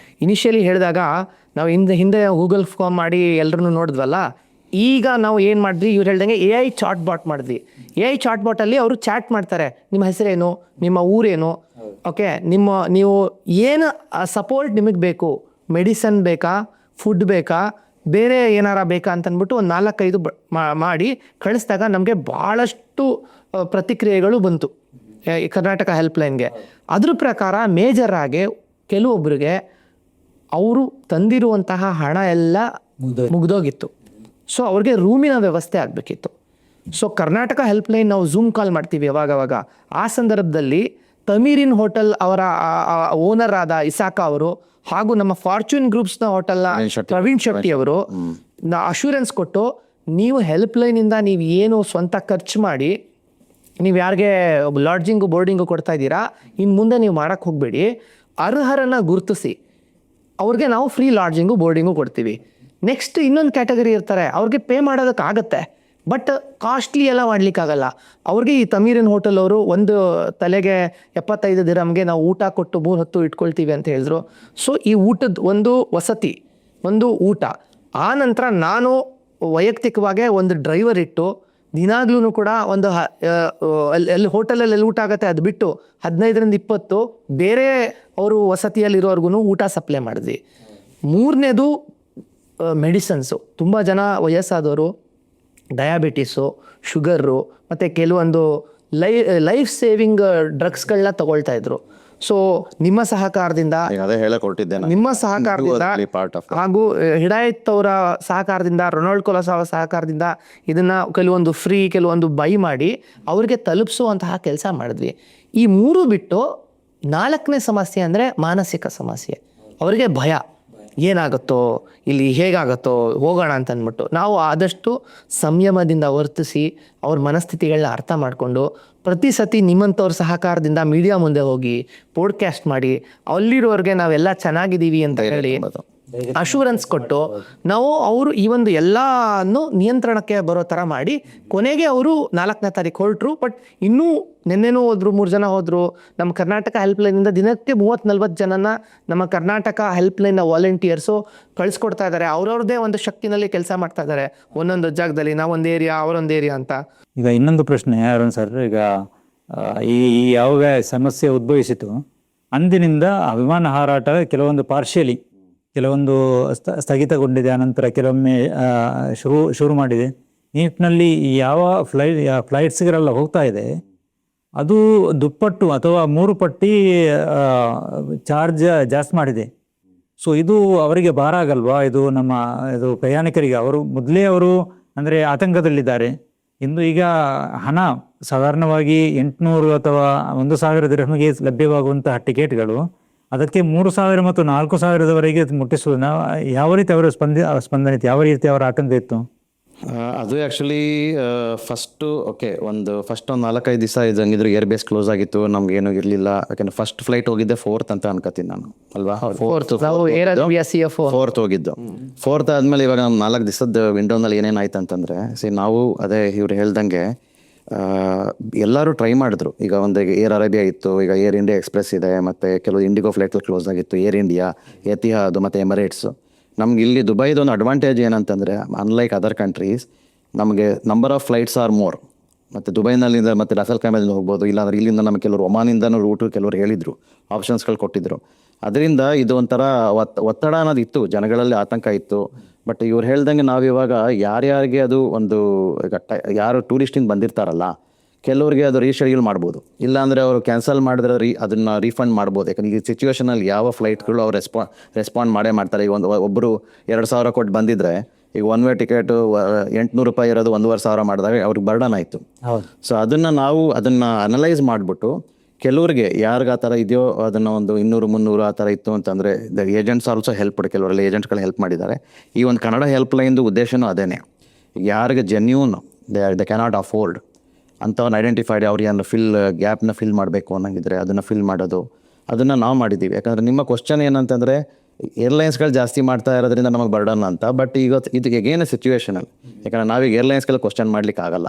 ಇನಿಷಿಯಲಿ ಹೇಳಿದಾಗ ನಾವು ಹಿಂದೆ ಗೂಗಲ್ ಫಾರ್ಮ್ ಮಾಡಿ ಎಲ್ಲರನ್ನೂ ನೋಡಿದ್ವಲ್ಲ. ಈಗ ನಾವು ಏನು ಮಾಡಿದ್ವಿ, ಇವ್ರು ಹೇಳ್ದಂಗೆ AI ಚಾಟ್ ಬಾಟ್ ಮಾಡಿದ್ವಿ. AI ಚಾಟ್ ಬಾಟಲ್ಲಿ ಅವರು ಚಾಟ್ ಮಾಡ್ತಾರೆ, ನಿಮ್ಮ ಹೆಸರೇನು, ನಿಮ್ಮ ಊರೇನು, ಓಕೆ, ನೀವು ಏನು ಸಪೋರ್ಟ್ ನಿಮಗೆ ಬೇಕು, ಮೆಡಿಸನ್ ಬೇಕಾ, ಫುಡ್ ಬೇಕಾ, ಬೇರೆ ಏನಾರ ಬೇಕಾ ಅಂತಂದ್ಬಿಟ್ಟು ಒಂದು 4-5 ಮಾಡಿ ಕಳಿಸಿದಾಗ ನಮಗೆ ಭಾಳಷ್ಟು ಪ್ರತಿಕ್ರಿಯೆಗಳು ಬಂತು ಕರ್ನಾಟಕ ಹೆಲ್ಪ್ಲೈನ್ಗೆ. ಅದ್ರ ಪ್ರಕಾರ ಮೇಜರಾಗಿ ಕೆಲವೊಬ್ಬರಿಗೆ ಅವರು ತಂದಿರುವಂತಹ ಹಣ ಎಲ್ಲ ಮುಗ್ದೋಗಿತ್ತು. ಸೊ ಅವ್ರಿಗೆ ರೂಮಿನ ವ್ಯವಸ್ಥೆ ಆಗಬೇಕಿತ್ತು. ಸೊ ಕರ್ನಾಟಕ ಹೆಲ್ಪ್ಲೈನ್ ನಾವು ಝೂಮ್ ಕಾಲ್ ಮಾಡ್ತೀವಿ ಯಾವಾಗವಾಗ. ಆ ಸಂದರ್ಭದಲ್ಲಿ ತಮೀರಿನ್ ಹೋಟೆಲ್ ಅವರ ಓನರ್ ಆದ ಇಸಾಕ ಅವರು ಹಾಗೂ ನಮ್ಮ ಫಾರ್ಚೂನ್ ಗ್ರೂಪ್ಸ್ನ ಹೋಟೆಲ್ನ ಪ್ರವೀಣ್ ಶೆಟ್ಟಿ ಅವರು ಅಶ್ಯೂರೆನ್ಸ್ ಕೊಟ್ಟು, ನೀವು ಹೆಲ್ಪ್ಲೈನಿಂದ ನೀವು ಏನು ಸ್ವಂತ ಖರ್ಚು ಮಾಡಿ ನೀವು ಯಾರಿಗೆ ಲಾಡ್ಜಿಂಗು ಬೋರ್ಡಿಂಗು ಕೊಡ್ತಾ ಇದ್ದೀರಾ, ಇನ್ನು ಮುಂದೆ ನೀವು ಮಾಡೋಕ್ಕೆ ಹೋಗಬೇಡಿ, ಅರ್ಹರನ್ನು ಗುರುತಿಸಿ ಅವ್ರಿಗೆ ನಾವು ಫ್ರೀ ಲಾಡ್ಜಿಂಗು ಬೋರ್ಡಿಂಗು ಕೊಡ್ತೀವಿ. ನೆಕ್ಸ್ಟ್ ಇನ್ನೊಂದು ಕ್ಯಾಟಗರಿ ಇರ್ತಾರೆ, ಅವ್ರಿಗೆ ಪೇ ಮಾಡೋದಕ್ಕಾಗತ್ತೆ ಬಟ್ ಕಾಸ್ಟ್ಲಿ ಎಲ್ಲ ಮಾಡ್ಲಿಕ್ಕಾಗಲ್ಲ. ಅವ್ರಿಗೆ ಈ ತಮೀರಿನ್ ಹೋಟೆಲ್ ಅವರು ಒಂದು ತಲೆಗೆ 75 ದಿರಮ್ಗೆ ನಾವು ಊಟ ಕೊಟ್ಟು 3 ಹೊತ್ತು ಇಟ್ಕೊಳ್ತೀವಿ ಅಂತ ಹೇಳಿದ್ರು. ಸೊ ಈ ಊಟದ ಒಂದು ವಸತಿ, ಒಂದು ಊಟ, ಆ ನಂತರ ನಾನು ವೈಯಕ್ತಿಕವಾಗಿ ಒಂದು ಡ್ರೈವರ್ ಇಟ್ಟು ದಿನಾಗ್ಲೂ ಕೂಡ ಒಂದು ಎಲ್ಲಿ ಹೋಟೆಲಲ್ಲಿ ಎಲ್ಲಿ ಊಟ ಆಗುತ್ತೆ ಅದು ಬಿಟ್ಟು 15-20 ಬೇರೆ ಅವರು ವಸತಿಯಲ್ಲಿರೋರ್ಗು ಊಟ ಸಪ್ಲೈ ಮಾಡಿದ್ವಿ. ಮೂರನೇದು ಮೆಡಿಸನ್ಸು. ತುಂಬ ಜನ ವಯಸ್ಸಾದವರು ಡಯಾಬಿಟೀಸು, ಶುಗರು ಮತ್ತು ಕೆಲವೊಂದು ಲೈಫ್ ಸೇವಿಂಗ್ ಡ್ರಗ್ಸ್ಗಳನ್ನ ತಗೊಳ್ತಾ ಇದ್ರು. ಸೊ ನಿಮ್ಮ ಸಹಕಾರದಿಂದ, ನಿಮ್ಮ ಸಹಕಾರದಿಂದ ಹಾಗೂ ಹಿಡಾಯತ್ ಅವರ ಸಹಕಾರದಿಂದ, ರೊನಾಲ್ಡ್ ಕೊಲಸ್ ಅವರ ಸಹಕಾರದಿಂದ ಇದನ್ನು ಕೆಲವೊಂದು ಫ್ರೀ, ಕೆಲವೊಂದು ಬೈ ಮಾಡಿ ಅವ್ರಿಗೆ ತಲುಪಿಸುವಂತಹ ಕೆಲಸ ಮಾಡಿದ್ವಿ. ಈ 3 ಬಿಟ್ಟು 4ನೇ ಸಮಸ್ಯೆ ಅಂದರೆ ಮಾನಸಿಕ ಸಮಸ್ಯೆ. ಅವರಿಗೆ ಭಯ, ಏನಾಗುತ್ತೋ ಇಲ್ಲಿ, ಹೇಗಾಗುತ್ತೋ, ಹೋಗೋಣ ಅಂತಂದ್ಬಿಟ್ಟು ನಾವು ಆದಷ್ಟು ಸಂಯಮದಿಂದ ವರ್ತಿಸಿ ಅವ್ರ ಮನಸ್ಥಿತಿಗಳನ್ನ ಅರ್ಥ ಮಾಡಿಕೊಂಡು ಪ್ರತಿ ಸತಿ ನಿಮ್ಮಂಥವ್ರ ಸಹಕಾರದಿಂದ ಮೀಡಿಯಾ ಮುಂದೆ ಹೋಗಿ ಪೋಡ್ಕ್ಯಾಸ್ಟ್ ಮಾಡಿ ಅಲ್ಲಿರೋರಿಗೆ ನಾವೆಲ್ಲ ಚೆನ್ನಾಗಿದ್ದೀವಿ ಅಂತ ಹೇಳಿ ಅಶೂರೆನ್ಸ್ ಕೊಟ್ಟು ನಾವು ಅವರು ಈ ಒಂದು ಎಲ್ಲಾನು ನಿಯಂತ್ರಣಕ್ಕೆ ಬರೋ ಥರ ಮಾಡಿ ಕೊನೆಗೆ ಅವರು 4ನೇ ತಾರೀಕು ಹೊರಟರು. ಬಟ್ ಇನ್ನೂ ನಿನ್ನೆನೂ ಹೋದ್ರು, 3 ಜನ ಹೋದರು. ನಮ್ಮ ಕರ್ನಾಟಕ ಹೆಲ್ಪ್ಲೈನಿಂದ ದಿನಕ್ಕೆ 30-40 ಜನನ ನಮ್ಮ ಕರ್ನಾಟಕ ಹೆಲ್ಪ್ಲೈನ್ನ ವಾಲಂಟಿಯರ್ಸು ಕಳಿಸ್ಕೊಡ್ತಾ ಇದ್ದಾರೆ. ಅವ್ರವ್ರದ್ದೇ ಒಂದು ಶಕ್ತಿನಲ್ಲಿ ಕೆಲಸ ಮಾಡ್ತಾ ಇದ್ದಾರೆ ಒಂದೊಂದು ಜಾಗದಲ್ಲಿ, ನಾವೊಂದು ಏರಿಯಾ ಅವರೊಂದು ಏರಿಯಾ ಅಂತ. ಈಗ ಇನ್ನೊಂದು ಪ್ರಶ್ನೆ ಅರುಣ್ ಸರ್, ಈಗ ಈ ಯಾವ ಸಮಸ್ಯೆ ಉದ್ಭವಿಸಿತು ಅಂದಿನಿಂದ ವಿಮಾನ ಹಾರಾಟ ಕೆಲವೊಂದು ಪಾರ್ಷಿಯಲಿ, ಕೆಲವೊಂದು ಸ್ಥಗಿತಗೊಂಡಿದೆ, ಅನಂತರ ಕೆಲವೊಮ್ಮೆ ಶುರು ಮಾಡಿದೆ. ಈ ನಿಟ್ಟಿನಲ್ಲಿ ಯಾವ ಫ್ಲೈಟ್ಸ್ಗಳೆಲ್ಲ ಹೋಗ್ತಾ ಇದೆ ಅದು ದುಪ್ಪಟ್ಟು ಅಥವಾ 3 ಪಟ್ಟು ಚಾರ್ಜ್ ಜಾಸ್ತಿ ಮಾಡಿದೆ. ಸೊ ಇದು ಅವರಿಗೆ ಭಾರ ಆಗಲ್ವಾ? ಇದು ಪ್ರಯಾಣಿಕರಿಗೆ ಅವರು ಮೊದಲೇ ಅಂದರೆ ಆತಂಕದಲ್ಲಿದ್ದಾರೆ. ಈಗ ಹಣ ಸಾಧಾರಣವಾಗಿ 800 ಅಥವಾ 1000 ದಿರ್ಹಮ್ಗೆ ಲಭ್ಯವಾಗುವಂತಹ ಟಿಕೆಟ್ಗಳು ಅದಕ್ಕೆ 3000 ಮತ್ತು 4000ದವರೆಗೆ ಮುಟ್ಟಿಸುವುದು. ಯಾವ ರೀತಿ ಅವರ ಸ್ಪಂದನೆ ಇತ್ತು, ಯಾವ ರೀತಿ ಅವರ ಆತಂಕ ಇತ್ತು? ಅದು ಆ್ಯಕ್ಚುಲಿ ಫಸ್ಟು ಒಂದು 4-5 ದಿವಸ ಇದಂಗಿದ್ರು ಏರ್ ಬೇಸ್ ಕ್ಲೋಸ್ ಆಗಿತ್ತು, ನಮ್ಗೇನು ಇರಲಿಲ್ಲ. ಯಾಕಂದ್ರೆ ಫಸ್ಟ್ ಫ್ಲೈಟ್ ಹೋಗಿದ್ದೆ 4th ಅಂತ ಅನ್ಕೋತೀನಿ ನಾನು, ಅಲ್ವಾ? 4th ಹೋಗಿದ್ದು. 4th ಆದಮೇಲೆ ಇವಾಗ ನಮ್ಮ 4 ದಿವಸದ ವಿಂಡೋನಲ್ಲಿ ಏನೇನಾಯ್ತು ಅಂತಂದರೆ, ನಾವು ಅದೇ ಇವ್ರು ಹೇಳ್ದಂಗೆ ಎಲ್ಲರೂ ಟ್ರೈ ಮಾಡಿದ್ರು. ಈಗ ಒಂದು ಏರ್ ಅರೇಬಿಯಾ ಇತ್ತು, ಈಗ ಏರ್ ಇಂಡಿಯಾ ಎಕ್ಸ್ಪ್ರೆಸ್ ಇದೆ, ಮತ್ತು ಕೆಲವು ಇಂಡಿಗೋ ಫ್ಲೈಟ್ಗಳು ಕ್ಲೋಸ್ ಆಗಿತ್ತು, ಏರ್ ಇಂಡಿಯಾ, ಎತಿಹಾದ್ ಮತ್ತು ಎಮಿರೇಟ್ಸು. ನಮ್ಗೆ ಇಲ್ಲಿ ದುಬೈದು ಒಂದು ಅಡ್ವಾಂಟೇಜ್ ಏನಂತಂದರೆ ಅನ್ಲೈಕ್ ಅದರ್ ಕಂಟ್ರೀಸ್ ನಮಗೆ number of flights are more. ಮತ್ತು ದುಬೈನಲ್ಲಿಂದ ಮತ್ತು ರಸಲ್ ಖೈಮಾದಿಂದ ಹೋಗ್ಬೋದು, ಇಲ್ಲಾಂದ್ರೆ ಇಲ್ಲಿಂದ ನಮಗೆ ಕೆಲವರು ಒಮಾನಿಂದನೂ ರೂಟು ಕೆಲವರು ಹೇಳಿದರು, ಆಪ್ಷನ್ಸ್ಗಳು ಕೊಟ್ಟಿದ್ದರು. ಅದರಿಂದ ಇದು ಒಂಥರ ಒತ್ತಡ ಅನ್ನೋದು ಇತ್ತು, ಜನಗಳಲ್ಲಿ ಆತಂಕ ಇತ್ತು. ಬಟ್ ಇವ್ರು ಹೇಳ್ದಂಗೆ ನಾವಿವಾಗ ಯಾರ್ಯಾರಿಗೆ ಅದು ಒಂದು ಯಾರು ಟೂರಿಸ್ಟಿಂದ ಬಂದಿರ್ತಾರಲ್ಲ ಕೆಲವ್ರಿಗೆ ಅದು ರೀಶೆಡ್ಯೂಲ್ ಮಾಡ್ಬೋದು, ಇಲ್ಲಾಂದರೆ ಅವರು ಕ್ಯಾನ್ಸಲ್ ಮಾಡಿದ್ರೆ ಅದನ್ನು ರೀಫಂಡ್ ಮಾಡ್ಬೋದು. ಯಾಕಂದ್ರೆ ಈ ಸಿಚುವೇಷನಲ್ಲಿ ಯಾವ ಫ್ಲೈಟ್ಗಳು ಅವ್ರು ರೆಸ್ಪಾಂಡ್ ಮಾಡೇ ಮಾಡ್ತಾರೆ. ಈಗ ಒಬ್ಬರು 2,000 ಕೊಟ್ಟು ಬಂದಿದ್ದರೆ ಈಗ ಒನ್ ವೇ ಟಿಕೆಟು 800 ರೂಪಾಯಿ ಇರೋದು 1,500 ಮಾಡಿದಾಗ ಅವ್ರಿಗೆ ಬರ್ಡನ್ ಆಯಿತು. ಸೊ ಅದನ್ನು ಅನಲೈಸ್ ಮಾಡಿಬಿಟ್ಟು ಕೆಲವ್ರಿಗೆ ಯಾರಿಗೆ ಆ ಥರ ಇದೆಯೋ ಅದನ್ನು ಒಂದು 200-300 ಆ ಥರ ಇತ್ತು ಅಂತಂದರೆ ದ ಏಜೆಂಟ್ಸ್ ಆಲ್ಸೋ ಹೆಲ್ಪ್ ಕೆಲವರೆಲ್ಲ ಏಜೆಂಟ್ಗಳು ಹೆಲ್ಪ್ ಮಾಡಿದ್ದಾರೆ. ಈ ಒಂದು ಕನ್ನಡ ಹೆಲ್ಪ್ಲೈನ್ದು ಉದ್ದೇಶನೂ ಅದೇನೆ. ಯಾರಿಗೆ ಜೆನ್ಯೂನ್ ದೆ ಕ್ಯಾನಾಟ್ ಅಫೋರ್ಡ್ ಅಂಥವ್ನ ಐಡೆಂಟಿಫೈಡ್ ಅವ್ರಿಗೆ ಗ್ಯಾಪ್ನ ಫಿಲ್ ಮಾಡಬೇಕು ಅನ್ನಂಗಿದ್ರೆ ಅದನ್ನು ಫಿಲ್ ಮಾಡೋದು, ಅದನ್ನು ನಾವು ಮಾಡಿದ್ದೀವಿ. ಯಾಕಂದರೆ ನಿಮ್ಮ ಕ್ವಶನ್ ಏನಂತಂದರೆ ಏರ್ಲೈನ್ಸ್ಗಳು ಜಾಸ್ತಿ ಮಾಡ್ತಾ ಇರೋದ್ರಿಂದ ನಮಗೆ ಬರ್ಡನ್ ಅಂತ. ಬಟ್ ಈಗ ಇದು ಹೇಗೇನು ಸಿಚುವೇಷನಲ್ಲಿ, ಯಾಕಂದರೆ ನಾವೀಗ ಏರ್ಲೈನ್ಸ್ಗಳು ಕ್ವಶನ್ ಮಾಡ್ಲಿಕ್ಕೆ ಆಗಲ್ಲ.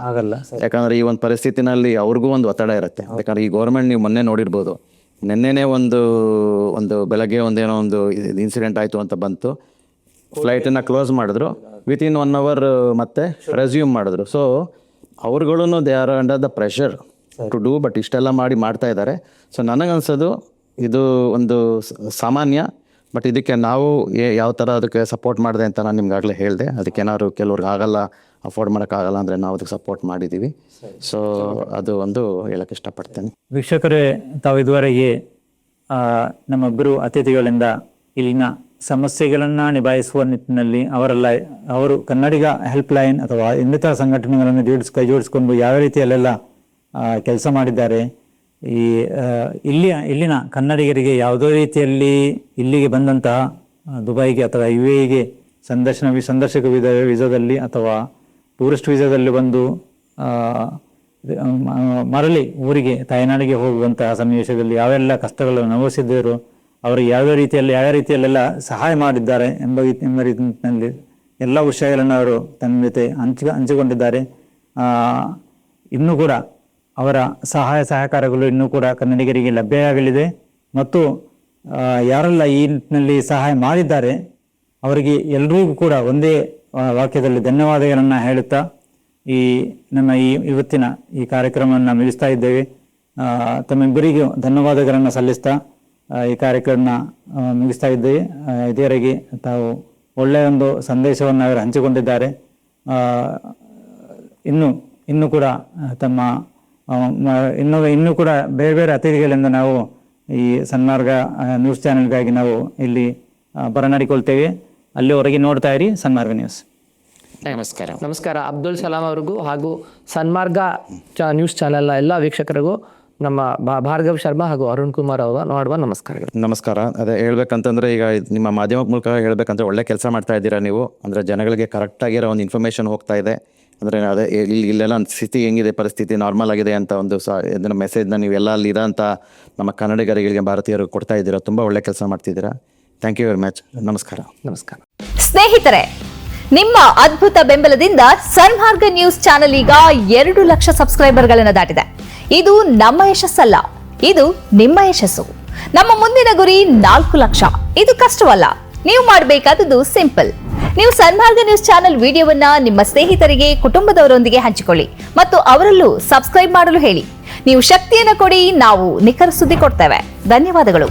ಯಾಕಂದರೆ ಈ ಒಂದು ಪರಿಸ್ಥಿತಿನಲ್ಲಿ ಅವ್ರಿಗೂ ಒಂದು ಒತ್ತಡ ಇರುತ್ತೆ. ಯಾಕಂದರೆ ಈ ಗೌರ್ಮೆಂಟ್ ನೀವು ಮೊನ್ನೆ ನೋಡಿರ್ಬೋದು, ನಿನ್ನೆನೇ ಒಂದು ಬೆಳಗ್ಗೆ ಒಂದೇನೋ ಒಂದು ಇನ್ಸಿಡೆಂಟ್ ಆಯಿತು ಅಂತ ಬಂತು, ಫ್ಲೈಟನ್ನು ಕ್ಲೋಸ್ ಮಾಡಿದ್ರು, ವಿತಿನ್ 1 hour ಮತ್ತೆ ರೆಸ್ಯೂಮ್ ಮಾಡಿದ್ರು. ಸೊ ಅವ್ರುಗಳೂ they are under the pressure to do, but ಇಷ್ಟೆಲ್ಲ ಮಾಡ್ತಾ ಇದ್ದಾರೆ. ಸೊ ನನಗನ್ಸೋದು ಇದು ಒಂದು ಸಾಮಾನ್ಯ. ಬಟ್ ಇದಕ್ಕೆ ನಾವು ಯಾವ ಥರ ಅದಕ್ಕೆ ಸಪೋರ್ಟ್ ಮಾಡಿದೆ ಅಂತ ನಾನು ನಿಮ್ಗಾಗಲೇ ಹೇಳಿದೆ. ಅದಕ್ಕೇನಾದ್ರು ಕೆಲವ್ರಿಗೆ ಆಗಲ್ಲ, ಅಫೋರ್ಡ್ ಮಾಡೋಕ್ಕಾಗಲ್ಲ ಅಂದರೆ ನಾವು ಅದಕ್ಕೆ ಸಪೋರ್ಟ್ ಮಾಡಿದ್ದೀವಿ. ಸೊ ಅದು ಒಂದು ಹೇಳೋಕ್ಕೆ ಇಷ್ಟಪಡ್ತೇನೆ. ವೀಕ್ಷಕರೇ, ತಾವು ಇದುವರೆಗೆ ನಮ್ಮೊಬ್ಬರು ಅತಿಥಿಗಳಿಂದ ಇಲ್ಲಿನ ಸಮಸ್ಯೆಗಳನ್ನು ನಿಭಾಯಿಸುವ ನಿಟ್ಟಿನಲ್ಲಿ ಅವರು ಕನ್ನಡಿಗ ಹೆಲ್ಪ್ಲೈನ್ ಅಥವಾ ಇನ್ನಿತರ ಸಂಘಟನೆಗಳನ್ನು ಕೈ ಜೋಡಿಸ್ಕೊಂಡು ಯಾವ ರೀತಿಯಲ್ಲೆಲ್ಲ ಕೆಲಸ ಮಾಡಿದ್ದಾರೆ, ಈ ಇಲ್ಲಿನ ಕನ್ನಡಿಗರಿಗೆ ಯಾವುದೇ ರೀತಿಯಲ್ಲಿ ಇಲ್ಲಿಗೆ ಬಂದಂತಹ ದುಬೈಗೆ ಅಥವಾ UAEಗೆ ಸಂದರ್ಶಕ ವೀಸಾದಲ್ಲಿ ಅಥವಾ ಟೂರಿಸ್ಟ್ ವೀಸಾದಲ್ಲಿ ಬಂದು ಮರಳಿ ಊರಿಗೆ ತಾಯ್ನಾಡಿಗೆ ಹೋಗುವಂತಹ ಸನ್ನಿವೇಶದಲ್ಲಿ ಯಾವೆಲ್ಲ ಕಷ್ಟಗಳನ್ನು ಅನುಭವಿಸಿದ್ದರು, ಅವರು ಯಾವ ರೀತಿಯಲ್ಲೆಲ್ಲ ಸಹಾಯ ಮಾಡಿದ್ದಾರೆ ಎಂಬ ರೀತಿಯಲ್ಲಿ ಎಲ್ಲ ವಿಷಯಗಳನ್ನು ಅವರು ತನ್ನ ಜೊತೆ ಹಂಚಿಕೊಂಡಿದ್ದಾರೆ. ಇನ್ನೂ ಕೂಡ ಅವರ ಸಹಾಯ ಸಹಕಾರಗಳು ಇನ್ನೂ ಕೂಡ ಕನ್ನಡಿಗರಿಗೆ ಲಭ್ಯವಾಗಲಿದೆ. ಮತ್ತು ಯಾರೆಲ್ಲ ಈ ನಿಟ್ಟಿನಲ್ಲಿ ಸಹಾಯ ಮಾಡಿದ್ದಾರೆ ಅವರಿಗೆ ಎಲ್ರಿಗೂ ಕೂಡ ಒಂದೇ ವಾಕ್ಯದಲ್ಲಿ ಧನ್ಯವಾದಗಳನ್ನು ಹೇಳುತ್ತಾ ನಮ್ಮ ಇವತ್ತಿನ ಈ ಕಾರ್ಯಕ್ರಮವನ್ನು ಮುಗಿಸ್ತಾ ಇದ್ದೇವೆ. ತಮ್ಮಿಬ್ಬರಿಗೂ ಧನ್ಯವಾದಗಳನ್ನು ಸಲ್ಲಿಸ್ತಾ ಈ ಕಾರ್ಯಕ್ರಮ ಮುಗಿಸ್ತಾ ಇದ್ದೇವೆ. ಇದುವರೆಗೆ ತಾವು ಒಳ್ಳೆಯ ಒಂದು ಸಂದೇಶವನ್ನು ಅವರು ಹಂಚಿಕೊಂಡಿದ್ದಾರೆ. ಇನ್ನೂ ಕೂಡ ತಮ್ಮ ಇನ್ನೂ ಕೂಡ ಬೇರೆ ಬೇರೆ ಅತಿಥಿಗಳಿಂದ ನಾವು ಈ ಸನ್ಮಾರ್ಗ ನ್ಯೂಸ್ ಚಾನೆಲ್ಗಾಗಿ ನಾವು ಇಲ್ಲಿ ಬರನಾಡಿಕೊಳ್ತೇವೆ. ಅಲ್ಲಿವರೆಗೆ ನೋಡ್ತಾ ಇರಿ ಸನ್ಮಾರ್ಗ ನ್ಯೂಸ್. ನಮಸ್ಕಾರ. ಅಬ್ದುಲ್ ಸಲಾಂ ಅವ್ರಿಗೂ ಹಾಗೂ ಸನ್ಮಾರ್ಗ ನ್ಯೂಸ್ ಚಾನೆಲ್ನ ಎಲ್ಲ ವೀಕ್ಷಕರಿಗೂ ನಮ್ಮ ಭಾರ್ಗವ್ ಶರ್ಮಾ ಹಾಗೂ ಅರುಣ್ ಕುಮಾರ್ ಅವರ ಮಾಡುವ ನಮಸ್ಕಾರಗಳು. ನಮಸ್ಕಾರ. ಅದೇ ಹೇಳ್ಬೇಕಂತಂದರೆ ಈಗ ನಿಮ್ಮ ಮಾಧ್ಯಮ ಮೂಲಕ ಹೇಳ್ಬೇಕಂದ್ರೆ ಒಳ್ಳೆ ಕೆಲಸ ಮಾಡ್ತಾ ಇದ್ದೀರಾ ನೀವು. ಅಂದರೆ ಜನಗಳಿಗೆ ಕರೆಕ್ಟಾಗಿರೋ ಒಂದು ಇನ್ಫಾರ್ಮೇಷನ್ ಹೋಗ್ತಾ ಇದೆ. ಅಂದರೆ ಅದೇ ಇಲ್ಲೆಲ್ಲ ಸ್ಥಿತಿ ಹೆಂಗಿದೆ, ಪರಿಸ್ಥಿತಿ ನಾರ್ಮಲ್ ಆಗಿದೆ ಅಂತ ಒಂದು ಇದನ್ನು ಮೆಸೇಜ್ನ ನೀವೆಲ್ಲ ಅಲ್ಲಿರೋಂಥ ನಮ್ಮ ಕನ್ನಡಿಗರಿಗೆ ಭಾರತೀಯರು ಕೊಡ್ತಾ ಇದ್ದೀರಾ. ತುಂಬ ಒಳ್ಳೆ ಕೆಲಸ ಮಾಡ್ತಿದ್ದೀರಾ. Thank you very much. ನಮಸ್ಕಾರ. ಸ್ನೇಹಿತರೆ, ನಿಮ್ಮ ಅದ್ಭುತ ಬೆಂಬಲದಿಂದ ಸನ್ಮಾರ್ಗ ನ್ಯೂಸ್ ಚಾನೆಲ್ ಈಗ 2 ಲಕ್ಷ ಸಬ್ಸ್ಕ್ರೈಬರ್ಗಳನ್ನು ದಾಟಿದೆ. ಇದು ನಮ್ಮ ಯಶಸ್ಸಲ್ಲ, ಇದು ನಿಮ್ಮ ಯಶಸ್ಸು. ನಮ್ಮ ಮುಂದಿನ ಗುರಿ 4 ಲಕ್ಷ. ಇದು ಕಷ್ಟವಲ್ಲ. ನೀವು ಮಾಡಬೇಕಾದದ್ದು ಸಿಂಪಲ್. ನೀವು ಸನ್ಮಾರ್ಗ ನ್ಯೂಸ್ ಚಾನೆಲ್ ವಿಡಿಯೋವನ್ನ ನಿಮ್ಮ ಸ್ನೇಹಿತರಿಗೆ, ಕುಟುಂಬದವರೊಂದಿಗೆ ಹಂಚಿಕೊಳ್ಳಿ ಮತ್ತು ಅವರಲ್ಲೂ ಸಬ್ಸ್ಕ್ರೈಬ್ ಮಾಡಲು ಹೇಳಿ. ನೀವು ಶಕ್ತಿಯನ್ನು ಕೊಡಿ, ನಾವು ನಿಖರ ಸುದ್ದಿ ಕೊಡ್ತೇವೆ. ಧನ್ಯವಾದಗಳು.